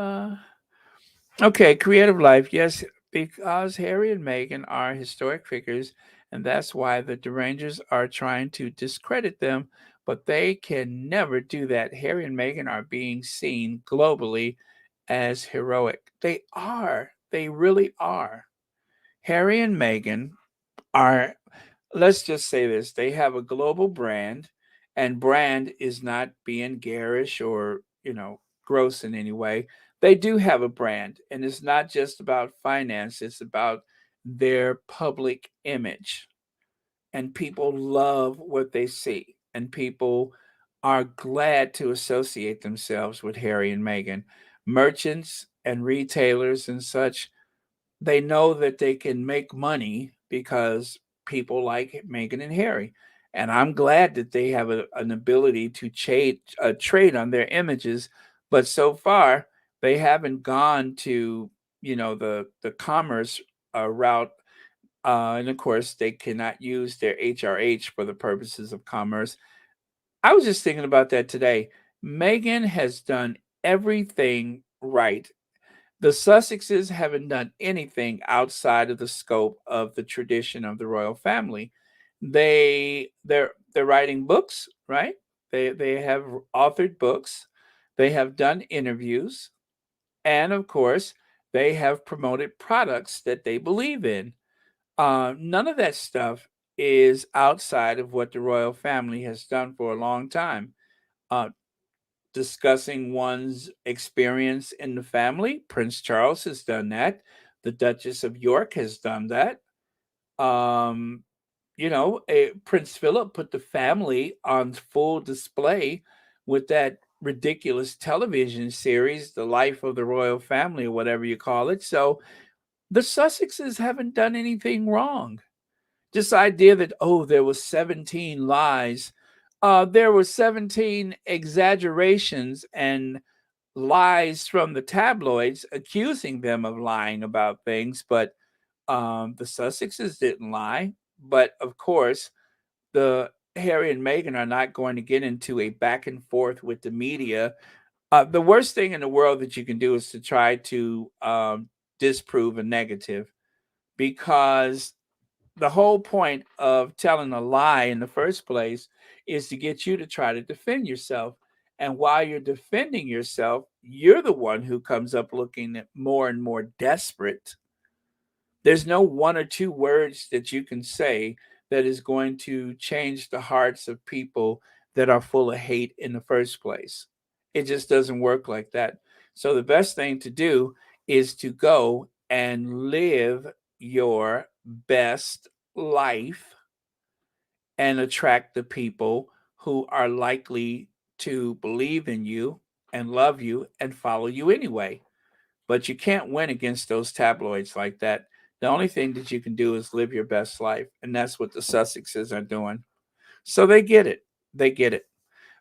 Okay, creative life, yes, because Harry and Meghan are historic figures, and that's why the Derangers are trying to discredit them, but they can never do that. Harry and Meghan are being seen globally as heroic. They are. They really are. Harry and Meghan are, let's just say this, they have a global brand, and brand is not being garish or, gross in any way. They do have a brand, and it's not just about finance, it's about their public image. And people love what they see, and people are glad to associate themselves with Harry and Meghan. Merchants and retailers and such, they know that they can make money because people like Meghan and Harry. And I'm glad that they have an ability to trade on their images. But so far, they haven't gone to, the commerce route. And of course, they cannot use their HRH for the purposes of commerce. I was just thinking about that today. Meghan has done everything right. The Sussexes haven't done anything outside of the scope of the tradition of the royal family. They're writing books, right? They have authored books. They have done interviews, and of course, they have promoted products that they believe in. None of that stuff is outside of what the royal family has done for a long time. Uh, Discussing one's experience in the family. Prince Charles has done that. The Duchess of York has done that. Um, Prince Philip put the family on full display with that ridiculous television series, The Life of the Royal Family, or whatever you call it. So the Sussexes haven't done anything wrong. This idea that, oh, there was 17 lies, there were 17 exaggerations and lies from the tabloids accusing them of lying about things, but the Sussexes didn't lie. But of course, the Harry and Meghan are not going to get into a back and forth with the media. The worst thing in the world that you can do is to try to disprove a negative, because the whole point of telling a lie in the first place is to get you to try to defend yourself. And while you're defending yourself, you're the one who comes up looking more and more desperate. There's no one or two words that you can say that is going to change the hearts of people that are full of hate in the first place. It just doesn't work like that. So the best thing to do is to go and live your best life and attract the people who are likely to believe in you and love you and follow you anyway. But you can't win against those tabloids like that. The only thing that you can do is live your best life. And that's what the Sussexes are doing. So they get it. They get it.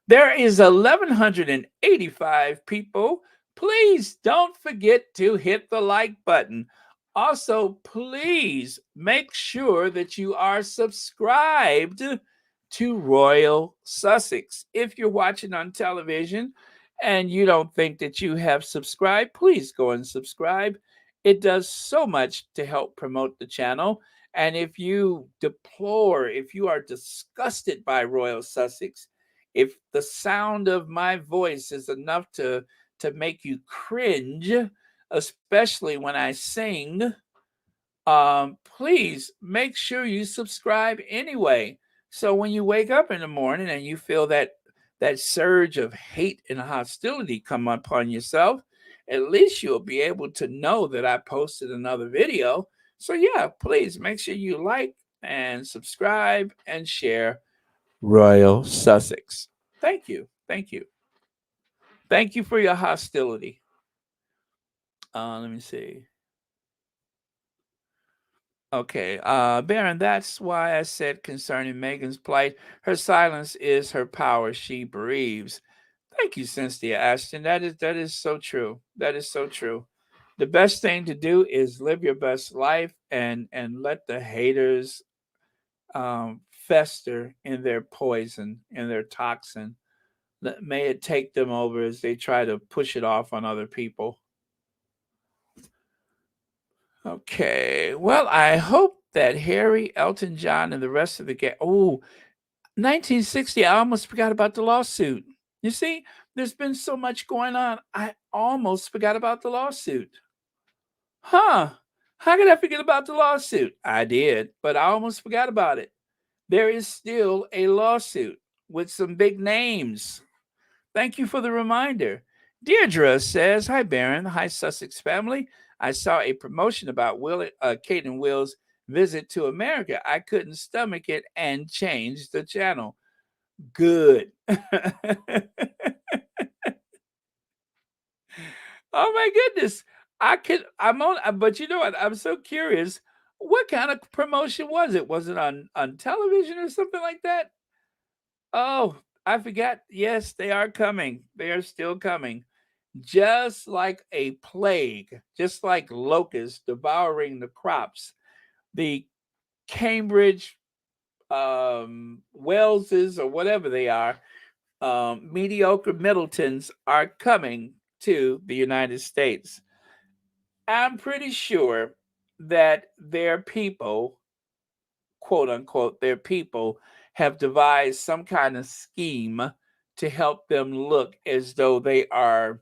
There is 1,185 people. Please don't forget to hit the like button. Also, please make sure that you are subscribed to Royal Sussex. If you're watching on television and you don't think that you have subscribed, please go and subscribe. It does so much to help promote the channel. And if you are disgusted by Royal Sussex, if the sound of my voice is enough to make you cringe, especially when I sing, please make sure you subscribe anyway. So when you wake up in the morning and you feel that surge of hate and hostility come upon yourself, at least you'll be able to know that I posted another video. So yeah, please make sure you like and subscribe and share Royal Sussex. Thank you. Thank you. Thank you for your hostility. Let me see. Okay, Baron, that's why I said concerning Meghan's plight, her silence is her power. She bereaves. Thank you, Cynthia Ashton. That is so true. That is so true. The best thing to do is live your best life and let the haters fester in their poison, in their toxin. May it take them over as they try to push it off on other people. Okay. Well, I hope that Harry, Elton John, and the rest of the gang. Oh, 1960. I almost forgot about the lawsuit. You see, there's been so much going on. I almost forgot about the lawsuit. Huh. How could I forget about the lawsuit? I did, but I almost forgot about it. There is still a lawsuit with some big names. Thank you for the reminder. Deirdre says, "Hi, Baron. Hi, Sussex family. I saw a promotion about Kate and Will's visit to America. I couldn't stomach it and changed the channel." Good. Oh my goodness. I'm on, but you know what? I'm so curious. What kind of promotion was it? Was it on television or something like that? Oh, I forgot. Yes, they are coming. They are still coming. Just like a plague, just like locusts devouring the crops. The Cambridge Wellses or whatever they are, mediocre Middletons are coming to the United States. I'm pretty sure that their people, quote unquote, their people have devised some kind of scheme to help them look as though they are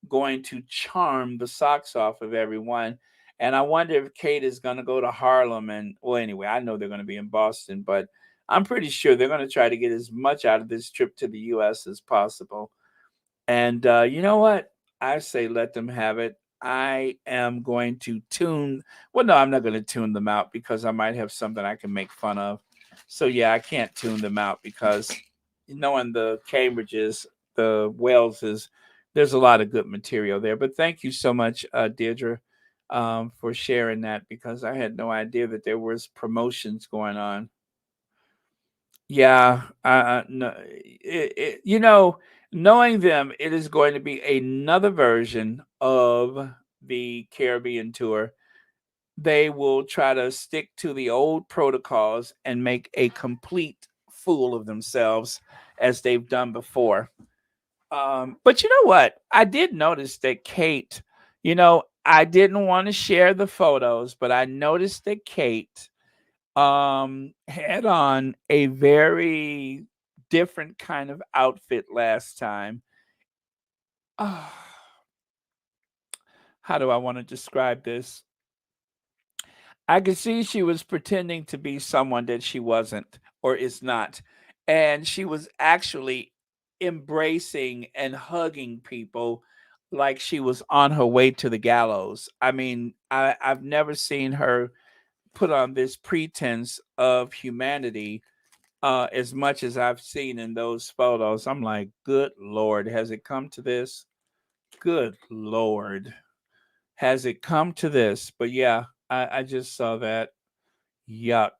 going to charm the socks off of everyone. And I wonder if Kate is going to go to Harlem. And well, anyway, I know they're going to be in Boston, but I'm pretty sure they're going to try to get as much out of this trip to the US as possible. And you know what? I say let them have it. I am going to well, no, I'm not going to tune them out because I might have something I can make fun of. So, yeah, I can't tune them out because knowing the Cambridges, the Waleses, there's a lot of good material there. But thank you so much, Deirdre, for sharing that because I had no idea that there was promotions going on. Yeah, no, knowing them, it is going to be another version of the Caribbean tour. They will try to stick to the old protocols and make a complete fool of themselves as they've done before. But you know what? I did notice that Kate, I didn't want to share the photos, but I noticed that Kate had on a very different kind of outfit last time. Ah, how do I want to describe this? I could see she was pretending to be someone that she wasn't or is not. And she was actually embracing and hugging people like she was on her way to the gallows. I mean, I've never seen her put on this pretense of humanity as much as I've seen in those photos. I'm like, good Lord, has it come to this? Good Lord, has it come to this? But yeah, I just saw that. Yuck.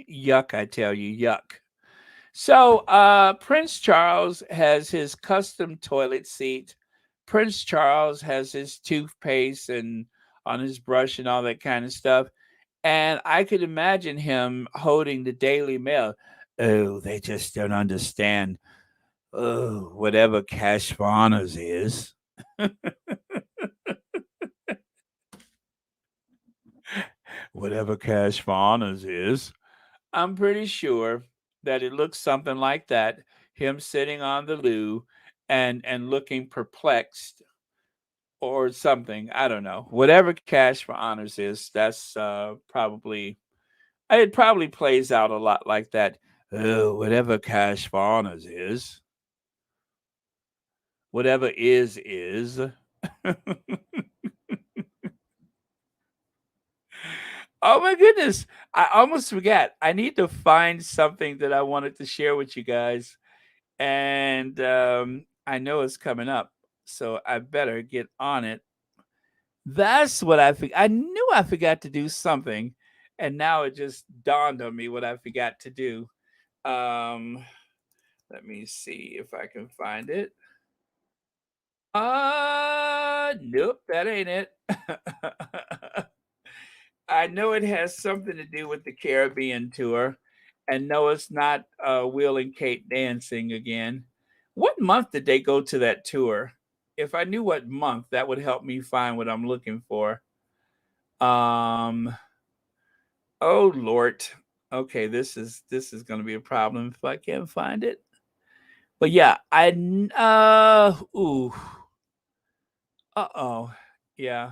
Yuck, I tell you, yuck. So Prince Charles has his custom toilet seat. Prince Charles has his toothpaste and on his brush and all that kind of stuff. And I could imagine him holding the Daily Mail. Oh, they just don't understand. Oh, whatever cash for honors is. Whatever cash for honors is. I'm pretty sure that it looks something like that. Him sitting on the loo and looking perplexed or something. I don't know. Whatever cash for honors is, that's probably it probably plays out a lot like that. Oh, whatever cash for honors is. Whatever is is. Oh my goodness. I almost forgot. I need to find something that I wanted to share with you guys. And I know it's coming up. So I better get on it. That's what I knew I forgot to do something. And now it just dawned on me what I forgot to do. Um, let me see if I can find it. Nope, that ain't it. I know it has something to do with the Caribbean tour. And no, it's not Will and Kate dancing again. What month did they go to that tour? If I knew what month, that would help me find what I'm looking for. Oh Lord. Okay, this is going to be a problem if I can't find it. But yeah, ooh. Uh-oh. Yeah.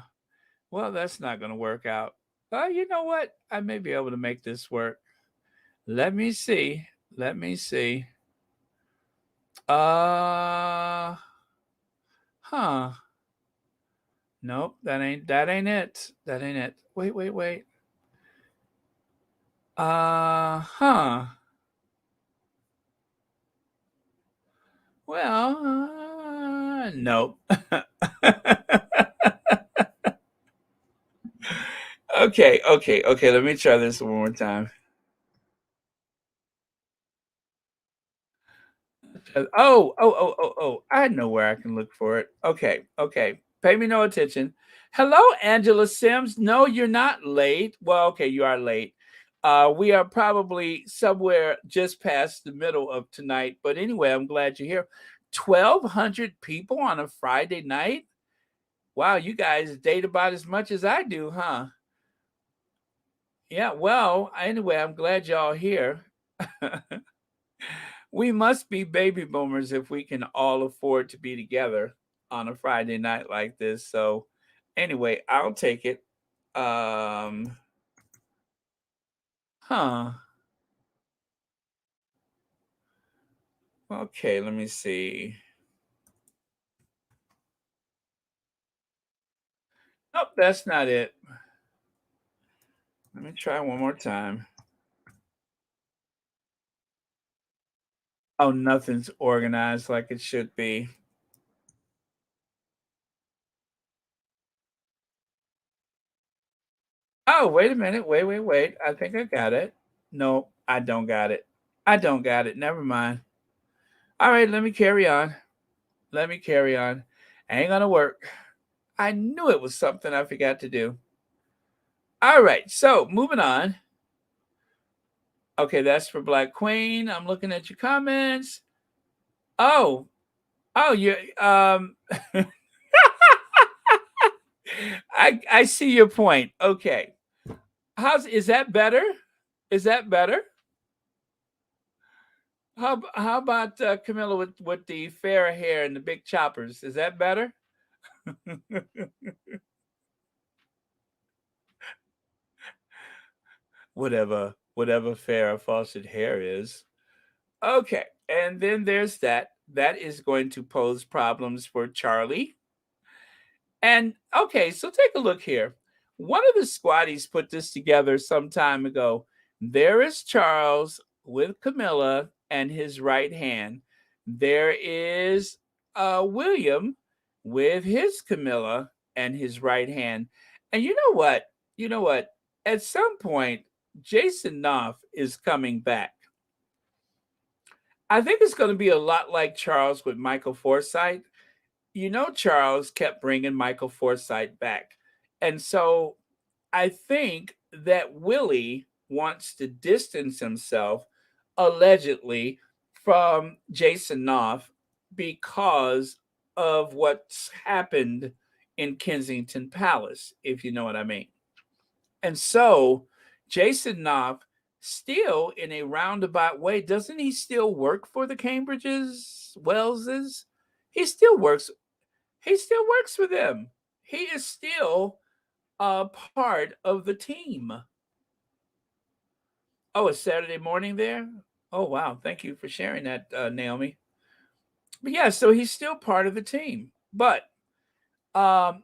Well, that's not going to work out. You know what? I may be able to make this work. Let me see. Let me see. Uh huh. Nope, that ain't it. That ain't it. Wait. Huh. Well, nope. Okay. Let me try this one more time. Oh. I know where I can look for it. Okay. Pay me no attention. Hello, Angela Sims. No, you're not late. Well, okay, you are late. We are probably somewhere just past the middle of tonight. But anyway, I'm glad you're here. 1,200 people on a Friday night? Wow, you guys date about as much as I do, huh? Yeah, well, anyway, I'm glad y'all here. We must be baby boomers if we can all afford to be together on a Friday night like this. So, anyway, I'll take it. Um, huh. Okay, let me see. Nope, that's not it. Let me try one more time. Oh, nothing's organized like it should be. Oh, wait a minute. Wait. I think I got it. No, I don't got it. I don't got it. Never mind. All right, let me carry on. Let me carry on. Ain't gonna work. I knew it was something I forgot to do. All right, so moving on. Okay, that's for Black Queen. I'm looking at your comments. Oh, you I see your point. Okay. Is that better? Is that better? How about Camilla with the fair hair and the big choppers? Is that better? Whatever Farrah Fawcett hair is. Okay, and then there's that. That is going to pose problems for Charlie. And okay, so take a look here. One of the squatties put this together some time ago. There is Charles with Camilla and his right hand. There is William with his Camilla and his right hand. And you know what? You know what? At some point, Jason Knopf is coming back. I think it's going to be a lot like Charles with Michael Forsythe. You know, Charles kept bringing Michael Forsythe back. And so I think that Willie wants to distance himself, allegedly, from Jason Knopf because of what's happened in Kensington Palace, if you know what I mean. And so Jason Knopf still, in a roundabout way, doesn't he still work for the Cambridges, Welleses? He still works. He still works for them. He is still a part of the team. Oh, it's Saturday morning there? Oh, wow. Thank you for sharing that, Naomi. But yeah, so he's still part of the team. But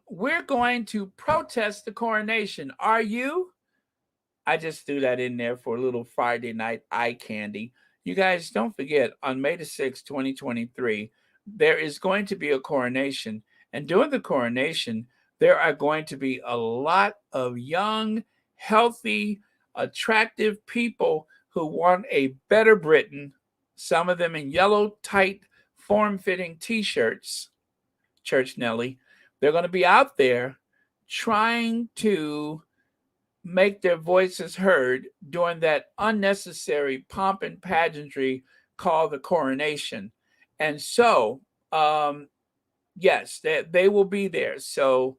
we're going to protest the coronation. Are you? I just threw that in there for a little Friday night eye candy. You guys, don't forget, on May the 6th, 2023, there is going to be a coronation. And during the coronation, there are going to be a lot of young, healthy, attractive people who want a better Britain, some of them in yellow, tight, form-fitting T-shirts, Church Nelly. They're going to be out there trying to make their voices heard during that unnecessary pomp and pageantry called the coronation. And so, yes, they will be there. So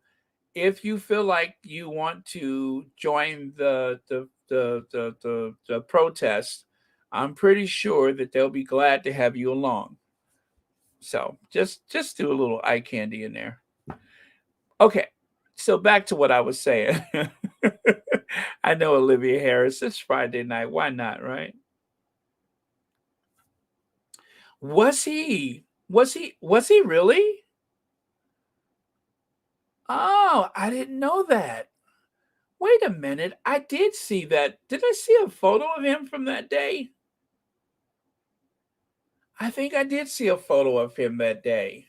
if you feel like you want to join the protest, I'm pretty sure that they'll be glad to have you along. So just do a little eye candy in there. Okay, so back to what I was saying. I know Olivia Harris. It's Friday night. Why not, right? Was he? Was he really? Oh, I didn't know that. Wait a minute. I did see that. Did I see a photo of him from that day? I think I did see a photo of him that day.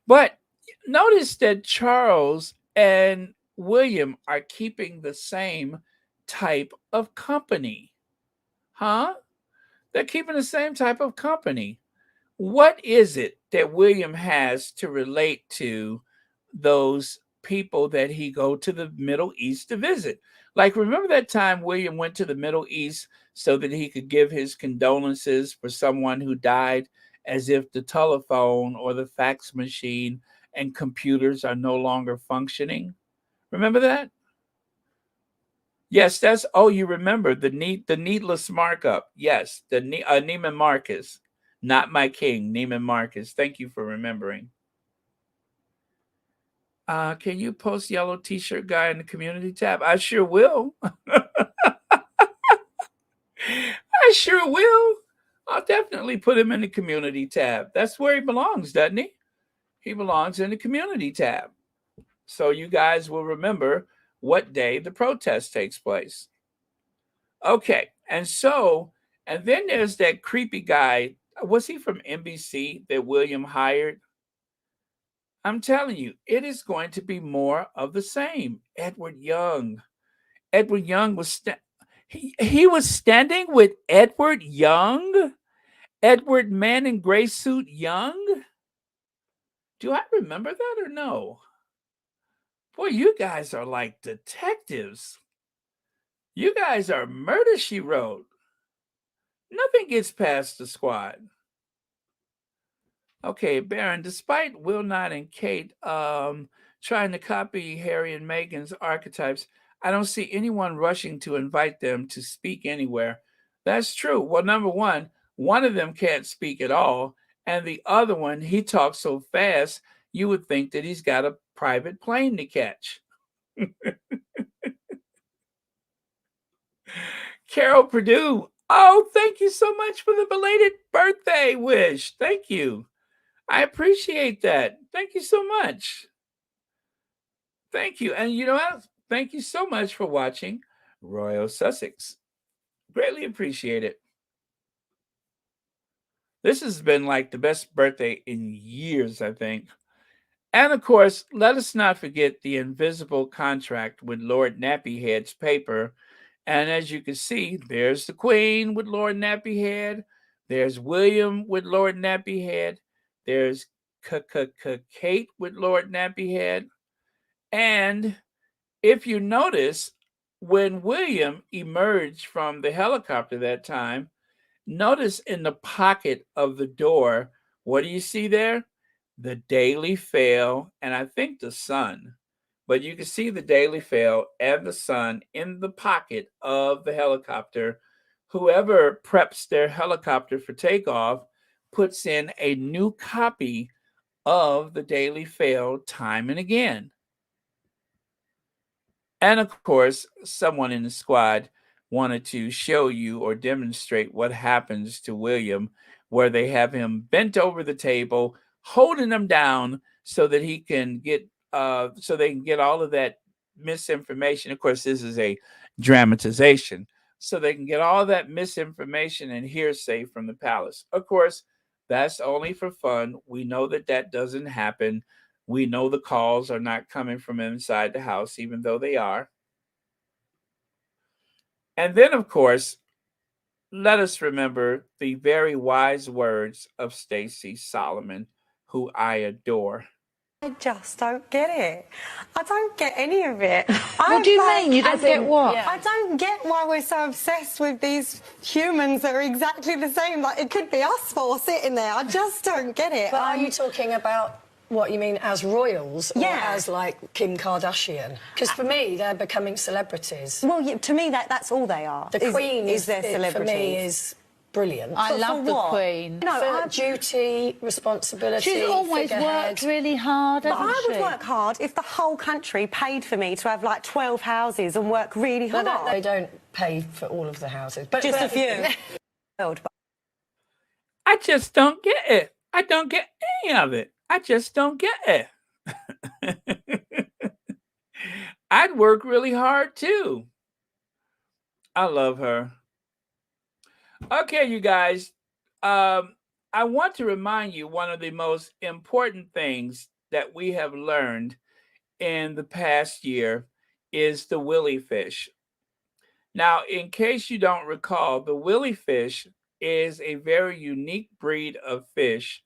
But notice that Charles and William are keeping the same type of company. Huh? They're keeping the same type of company. What is it that William has to relate to those people that he go to the Middle East to visit? Like, remember that time William went to the Middle East so that he could give his condolences for someone who died, as if the telephone or the fax machine and computers are no longer functioning? Remember that? Yes, that's, oh, you remember the needless markup. Yes, Neiman Marcus, not my king, Neiman Marcus. Thank you for remembering. Can you post yellow t-shirt guy in the community tab? I sure will. I sure will. I'll definitely put him in the community tab. That's where he belongs, doesn't he? He belongs in the community tab. So you guys will remember what day the protest takes place. Okay, and then there's that creepy guy. Was he from NBC that William hired? I'm telling you, it is going to be more of the same. Edward Young. Edward Young was he was standing with Edward Young. Edward Man in Gray Suit Young. Do I remember that or no? Boy, you guys are like detectives. You guys are Murder She Wrote. Nothing gets past the squad. Okay, Baron, despite Will Not and Kate trying to copy Harry and Meghan's archetypes, I don't see anyone rushing to invite them to speak anywhere. That's true. Well, number one of them can't speak at all. And the other one, he talks so fast, you would think that he's got a private plane to catch. Carol Purdue. Oh, thank you so much for the belated birthday wish. Thank you. I appreciate that. Thank you so much. Thank you. And you know what? Thank you so much for watching Royal Sussex. Greatly appreciate it. This has been like the best birthday in years, I think. And of course, let us not forget the invisible contract with Lord Nappyhead's paper. And as you can see, there's the Queen with Lord Nappyhead. There's William with Lord Nappyhead. There's Kate with Lord Nappyhead. And if you notice, when William emerged from the helicopter that time, notice in the pocket of the door, what do you see there? The Daily Fail, and I think the Sun. But you can see the Daily Fail and the Sun in the pocket of the helicopter. Whoever preps their helicopter for takeoff puts in a new copy of the Daily Fail time and again. And of course, someone in the squad wanted to show you or demonstrate what happens to William, where they have him bent over the table, holding him down so that he can get so they can get all of that misinformation. Of course, this is a dramatization, so they can get all that misinformation and hearsay from the palace. Of course, that's only for fun. We know that that doesn't happen. We know the calls are not coming from inside the house, even though they are. And then, of course, let us remember the very wise words of Stacey Solomon, who I adore. I just don't get it. I don't get any of it. What do you mean? You don't get what? I don't get why we're so obsessed with these humans that are exactly the same. Like, it could be us four sitting there. I just don't get it. But are you talking about what you mean as royals or as, like, Kim Kardashian? Because for me, they're becoming celebrities. Well, to me, that's all they are. The Queen is their celebrity. For me, is brilliant. I love the Queen. No, duty, responsibility. She's always worked really hard, hasn't I would she? work hard if the whole country paid for me to have like 12 houses and work really hard. They don't pay for all of the houses, but just a few. I just don't get it. I don't get any of it. I just don't get it. I'd work really hard too. I love her. Okay, you guys. I want to remind you one of the most important things that we have learned in the past year is the willy fish. Now, in case you don't recall, the willy fish is a very unique breed of fish.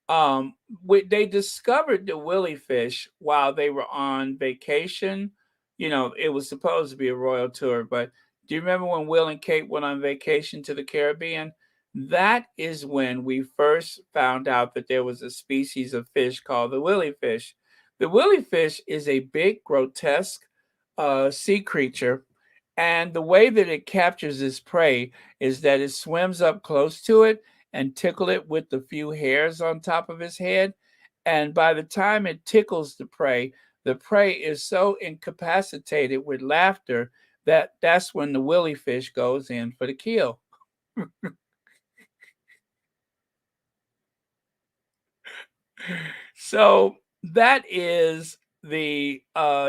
They discovered the willy fish while they were on vacation. You know, it was supposed to be a royal tour, but do you remember when Will and Kate went on vacation to the Caribbean? That is when we first found out that there was a species of fish called the willy fish. The willy fish is a big, grotesque sea creature, and the way that it captures its prey is that it swims up close to it and tickle it with the few hairs on top of its head. And by the time it tickles the prey is so incapacitated with laughter that's when the willy fish goes in for the kill. So that is the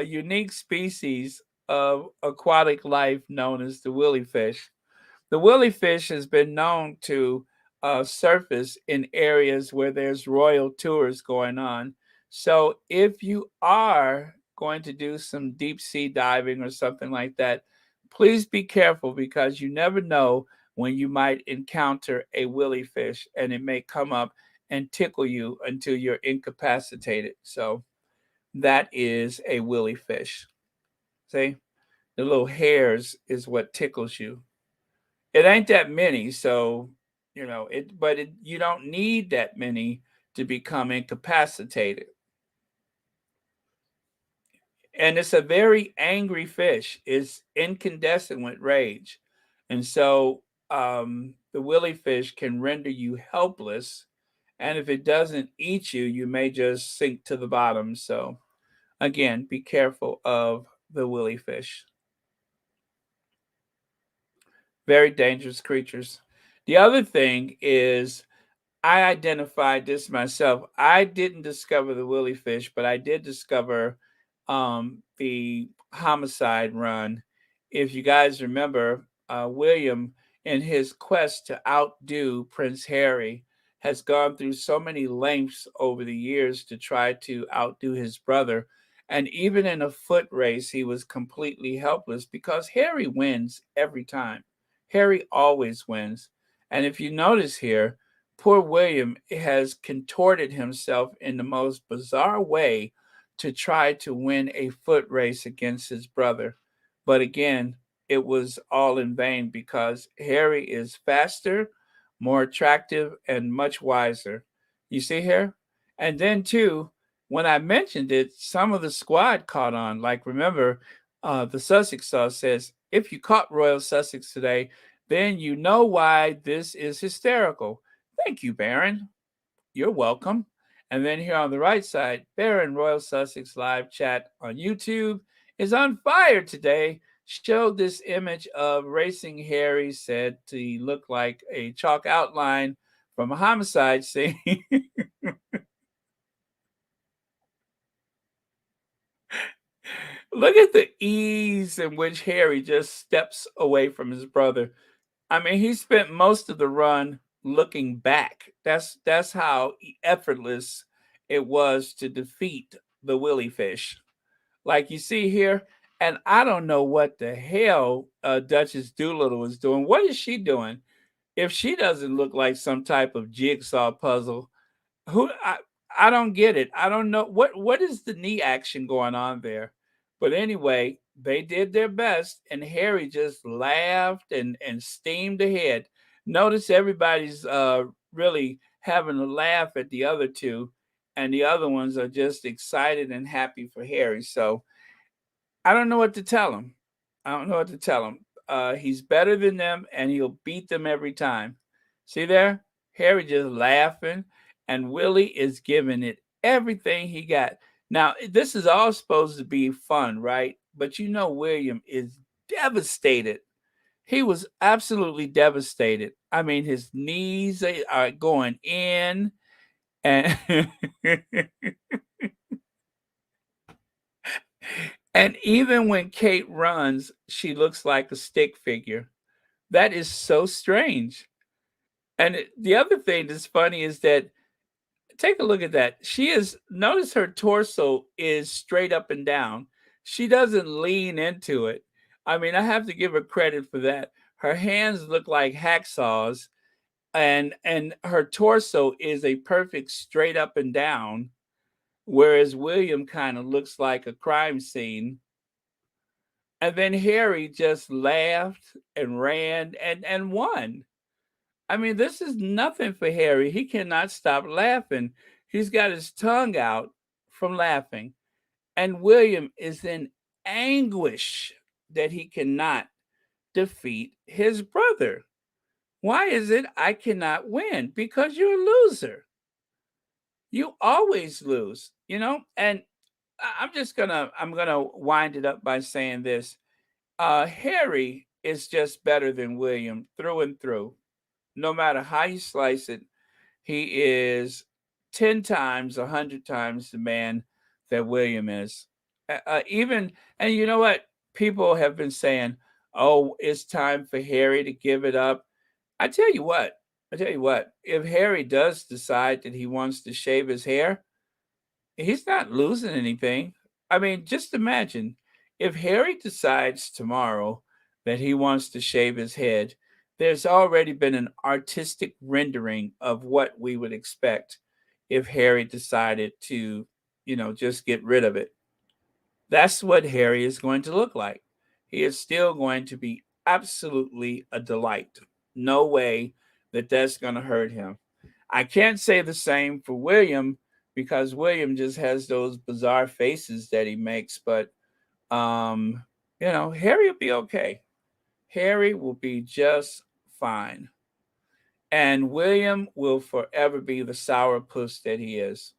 unique species of aquatic life known as the willy fish. The willy fish has been known to surface in areas where there's royal tours going on. So if you are going to do some deep sea diving or something like that, please be careful because you never know when you might encounter a willy fish and it may come up and tickle you until you're incapacitated. So that is a willy fish. See, the little hairs is what tickles you. It ain't that many, so you know it, but you don't need that many to become incapacitated. And it's a very angry fish. It's incandescent with rage. And so the willy fish can render you helpless. And if it doesn't eat you, you may just sink to the bottom. So again, be careful of the willy fish. Very dangerous creatures. The other thing is I identified this myself. I didn't discover the willy fish, but I did discover the homicide run. If you guys remember, William, in his quest to outdo Prince Harry, has gone through so many lengths over the years to try to outdo his brother. And even in a foot race, he was completely helpless because Harry wins every time. Harry always wins. And if you notice here, poor William has contorted himself in the most bizarre way to try to win a foot race against his brother. But again, it was all in vain because Harry is faster, more attractive, and much wiser. You see here? And then too, when I mentioned it, some of the squad caught on. Like, remember, the Sussex sauce says, if you caught Royal Sussex today, then you know why this is hysterical. Thank you, Baron. You're welcome. And then here on the right side, Baron Royal Sussex live chat on YouTube is on fire today. Showed this image of Racing Harry said to look like a chalk outline from a homicide scene. Look at the ease in which Harry just steps away from his brother. I mean, he spent most of the run looking back. That's how effortless it was to defeat the willy fish. Like you see here, and I don't know what the hell Duchess Doolittle is doing. What is she doing? If she doesn't look like some type of jigsaw puzzle, I don't get it. I don't know what is the knee action going on there. But anyway, they did their best, and Harry just laughed and steamed ahead. Notice everybody's really having a laugh at the other two, and the other ones are just excited and happy for Harry. So I don't know what to tell him. I don't know what to tell him. He's better than them, and he'll beat them every time. See there? Harry just laughing, and Willie is giving it everything he got. Now, this is all supposed to be fun, right? But you know, William is devastated. He was absolutely devastated. I mean, his knees are going in, and and even when Kate runs, she looks like a stick figure. That is so strange. And the other thing that's funny is that take a look at that. She is notice her torso is straight up and down. She doesn't lean into it. I mean, I have to give her credit for that. Her hands look like hacksaws, and her torso is a perfect straight up and down, whereas William kind of looks like a crime scene. And then Harry just laughed and ran and won. I mean, this is nothing for Harry. He cannot stop laughing. He's got his tongue out from laughing. And William is in anguish that he cannot defeat his brother. Why is it I cannot win? Because you're a loser. You always lose, you know? And I'm gonna wind it up by saying this. Harry is just better than William through and through. No matter how you slice it, he is 10 times, 100 times the man that William is. Even, and you know what? People have been saying, oh, it's time for Harry to give it up. I tell you what, if Harry does decide that he wants to shave his hair, he's not losing anything. I mean, just imagine if Harry decides tomorrow that he wants to shave his head, there's already been an artistic rendering of what we would expect if Harry decided to, just get rid of it. That's what Harry is going to look like. He is still going to be absolutely a delight. No way that that's going to hurt him. I can't say the same for William because William just has those bizarre faces that he makes, but Harry will be okay. Harry will be just fine. And William will forever be the sourpuss that he is.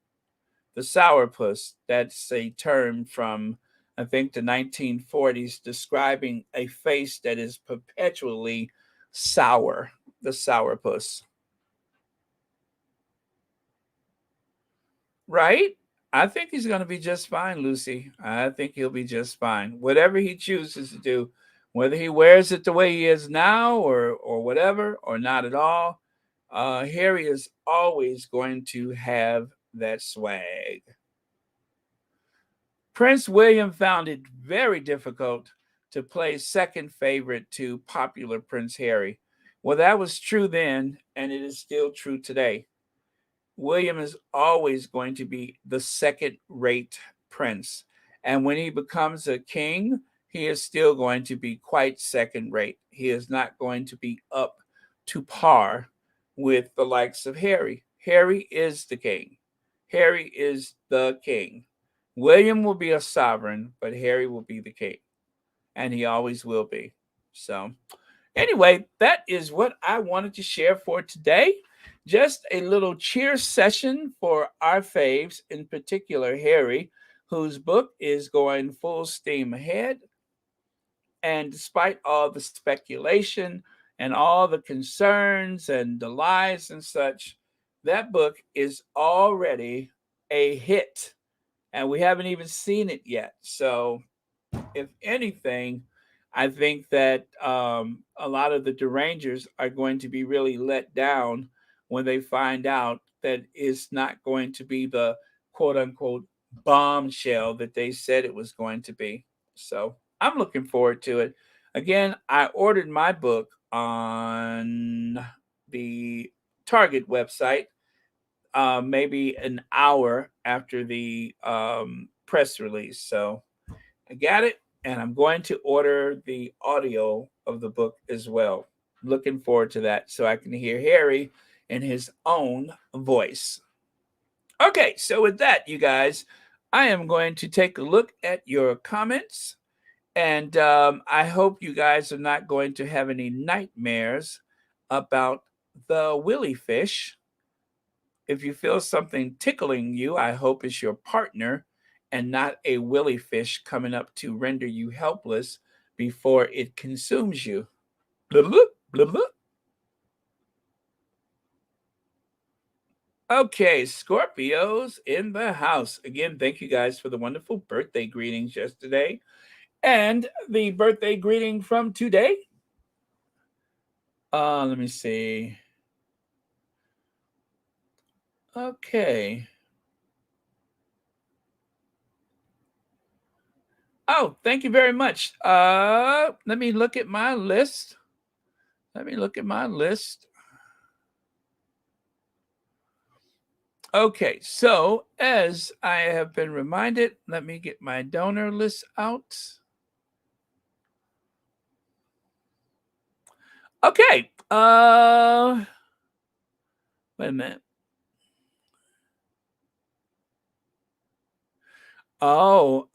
The sourpuss, that's a term from, I think, the 1940s describing a face that is perpetually sour. The sourpuss. Right? I think he's going to be just fine, Lucy. I think he'll be just fine. Whatever he chooses to do, whether he wears it the way he is now or whatever, or not at all, Harry is always going to have that swag. Prince William found it very difficult to play second favorite to popular Prince Harry. Well, that was true then, and it is still true today. William is always going to be the second rate prince. And when he becomes a king, he is still going to be quite second rate. He is not going to be up to par with the likes of Harry. Harry is the king. Harry is the king. William will be a sovereign, but Harry will be the king. And he always will be. So, anyway, that is what I wanted to share for today. Just a little cheer session for our faves, in particular Harry, whose book is going full steam ahead. And despite all the speculation and all the concerns and the lies and such, that book is already a hit. And we haven't even seen it yet. So, if anything, I think that a lot of the derangers are going to be really let down when they find out that it's not going to be the quote unquote bombshell that they said it was going to be. So I'm looking forward to it. Again, I ordered my book on the Target website. maybe an hour after the press release. So I got it, and I'm going to order the audio of the book as well. Looking forward to that so I can hear Harry in his own voice. Okay, so with that, you guys, I am going to take a look at your comments. And I hope you guys are not going to have any nightmares about the willy fish. If you feel something tickling you, I hope it's your partner and not a willy fish coming up to render you helpless before it consumes you. Blah, blah, blah, blah. Okay, Scorpios in the house. Again, thank you guys for the wonderful birthday greetings yesterday. And the birthday greeting from today. Let me see. Okay. Oh, thank you very much. Let me look at my list. Okay, so as I have been reminded, let me get my donor list out. Okay. Wait a minute. Oh.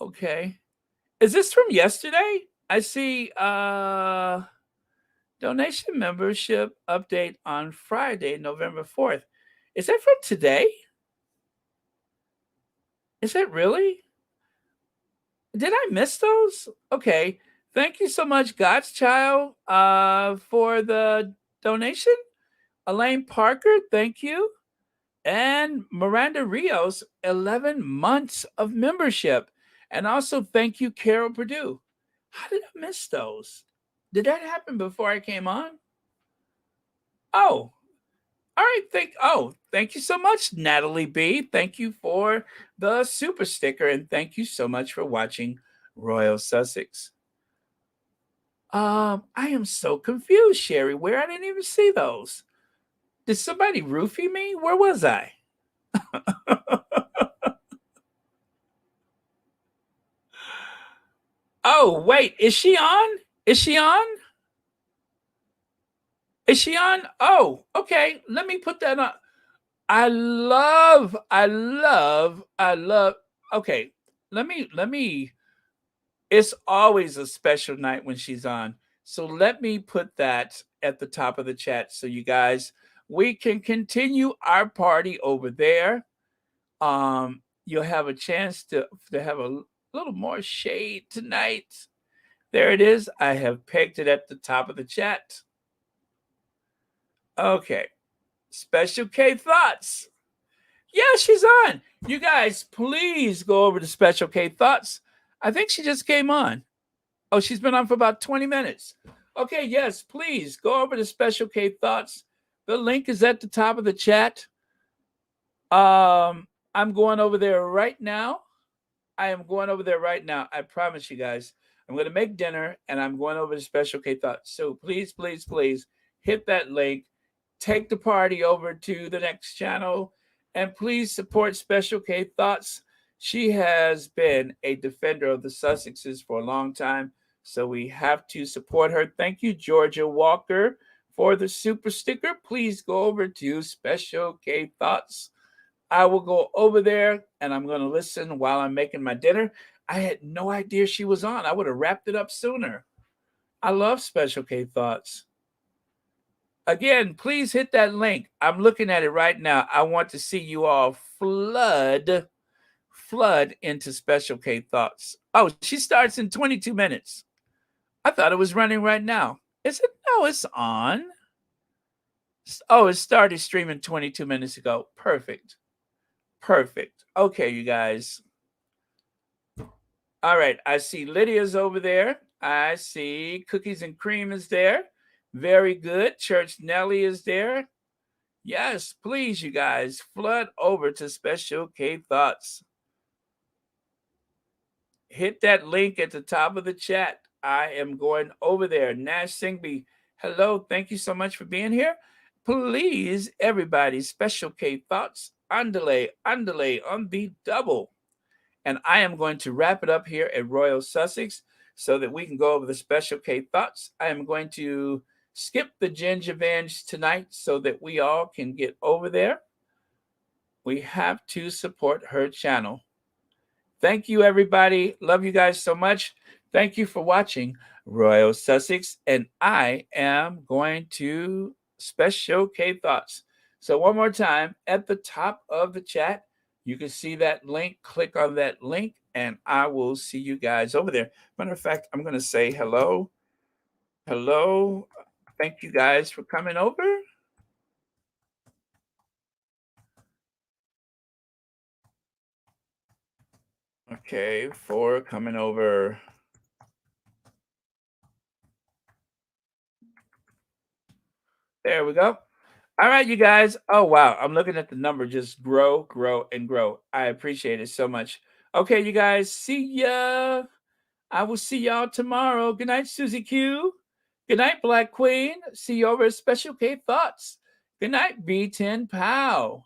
Okay. Is this from yesterday? I see donation membership update on Friday, November 4th. Is that from today? Is that really? Did I miss those? Okay. Thank you so much, God's Child, for the donation. Elaine Parker, thank you. And Miranda Rios, 11 months of membership. And also thank you, Carol Purdue. How did I miss those? Did that happen before I came on? Oh, all right. Thank you so much, Natalie B. Thank you for the super sticker, and thank you so much for watching Royal Sussex. I am so confused, Sherry. Where I didn't even see those. Did somebody roofie me? Where was I? Oh, wait, is she on? Is she on? Is she on? Oh, okay. Let me put that on. I love. Okay, let me. It's always a special night when she's on. So let me put that at the top of the chat so you guys, we can continue our party over there. You'll have a chance to have a little more shade tonight. There it is. I have pegged it at the top of the chat. Okay. Special K Thoughts. Yeah, she's on. You guys, please go over to Special K Thoughts. I think she just came on. Oh, she's been on for about 20 minutes. Okay, yes, please go over to Special K Thoughts. The link is at the top of the chat. I'm going over there right now. I promise you guys. I'm going to make dinner, and I'm going over to Special K Thoughts. So please, please, please hit that link. Take the party over to the next channel, and please support Special K Thoughts. She has been a defender of the Sussexes for a long time, so we have to support her. Thank you, Georgia Walker, for the super sticker. Please go over to Special K Thoughts. I will go over there, and I'm going to listen while I'm making my dinner. I had no idea she was on. I would have wrapped it up sooner. I love Special K Thoughts. Again, please hit that link. I'm looking at it right now. I want to see you all flood into Special K Thoughts. Oh, she starts in 22 minutes. I thought it was running right now. Is it? No, it's on. Oh, it started streaming 22 minutes ago. Perfect. Okay, you guys. All right, I see Lydia's over there. I see Cookies and Cream is there. Very good. Church Nelly is there. Yes, please, you guys, flood over to Special K Thoughts. Hit that link at the top of the chat. I am going over there. Nash Singby, Hello. Thank you so much for being here. Please, everybody, Special K thoughts, underlay on the double. And I am going to wrap it up here at Royal Sussex so that we can go over the Special K thoughts. I am going to skip the Ginger Venge tonight so that we all can get over there. We have to support her channel. Thank you, everybody. Love you guys so much. Thank you for watching Royal Sussex. And I am going to Special K thoughts. So one more time, at the top of the chat, you can see that link. Click on that link, and I will see you guys over there. Matter of fact, I'm going to say hello. Hello. Thank you guys for coming over. Okay, for coming over. There we go. All right, you guys. Oh, wow. I'm looking at the number just grow, grow, and grow. I appreciate it so much. Okay, you guys. See ya. I will see y'all tomorrow. Good night, Susie Q. Good night, Black Queen. See you over at Special K Thoughts. Good night, B10 Pow.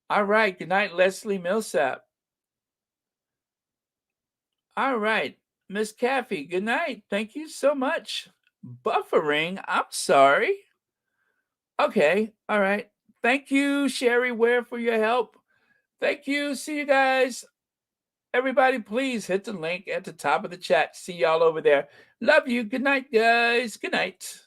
All right. Good night, Leslie Millsap. All right. Miss Kathy, good night. Thank you so much. Buffering. I'm sorry. Okay. All right. Thank you, Sherry Ware, for your help. Thank you. See you guys. Everybody, please hit the link at the top of the chat. See y'all over there. Love you. Good night, guys. Good night.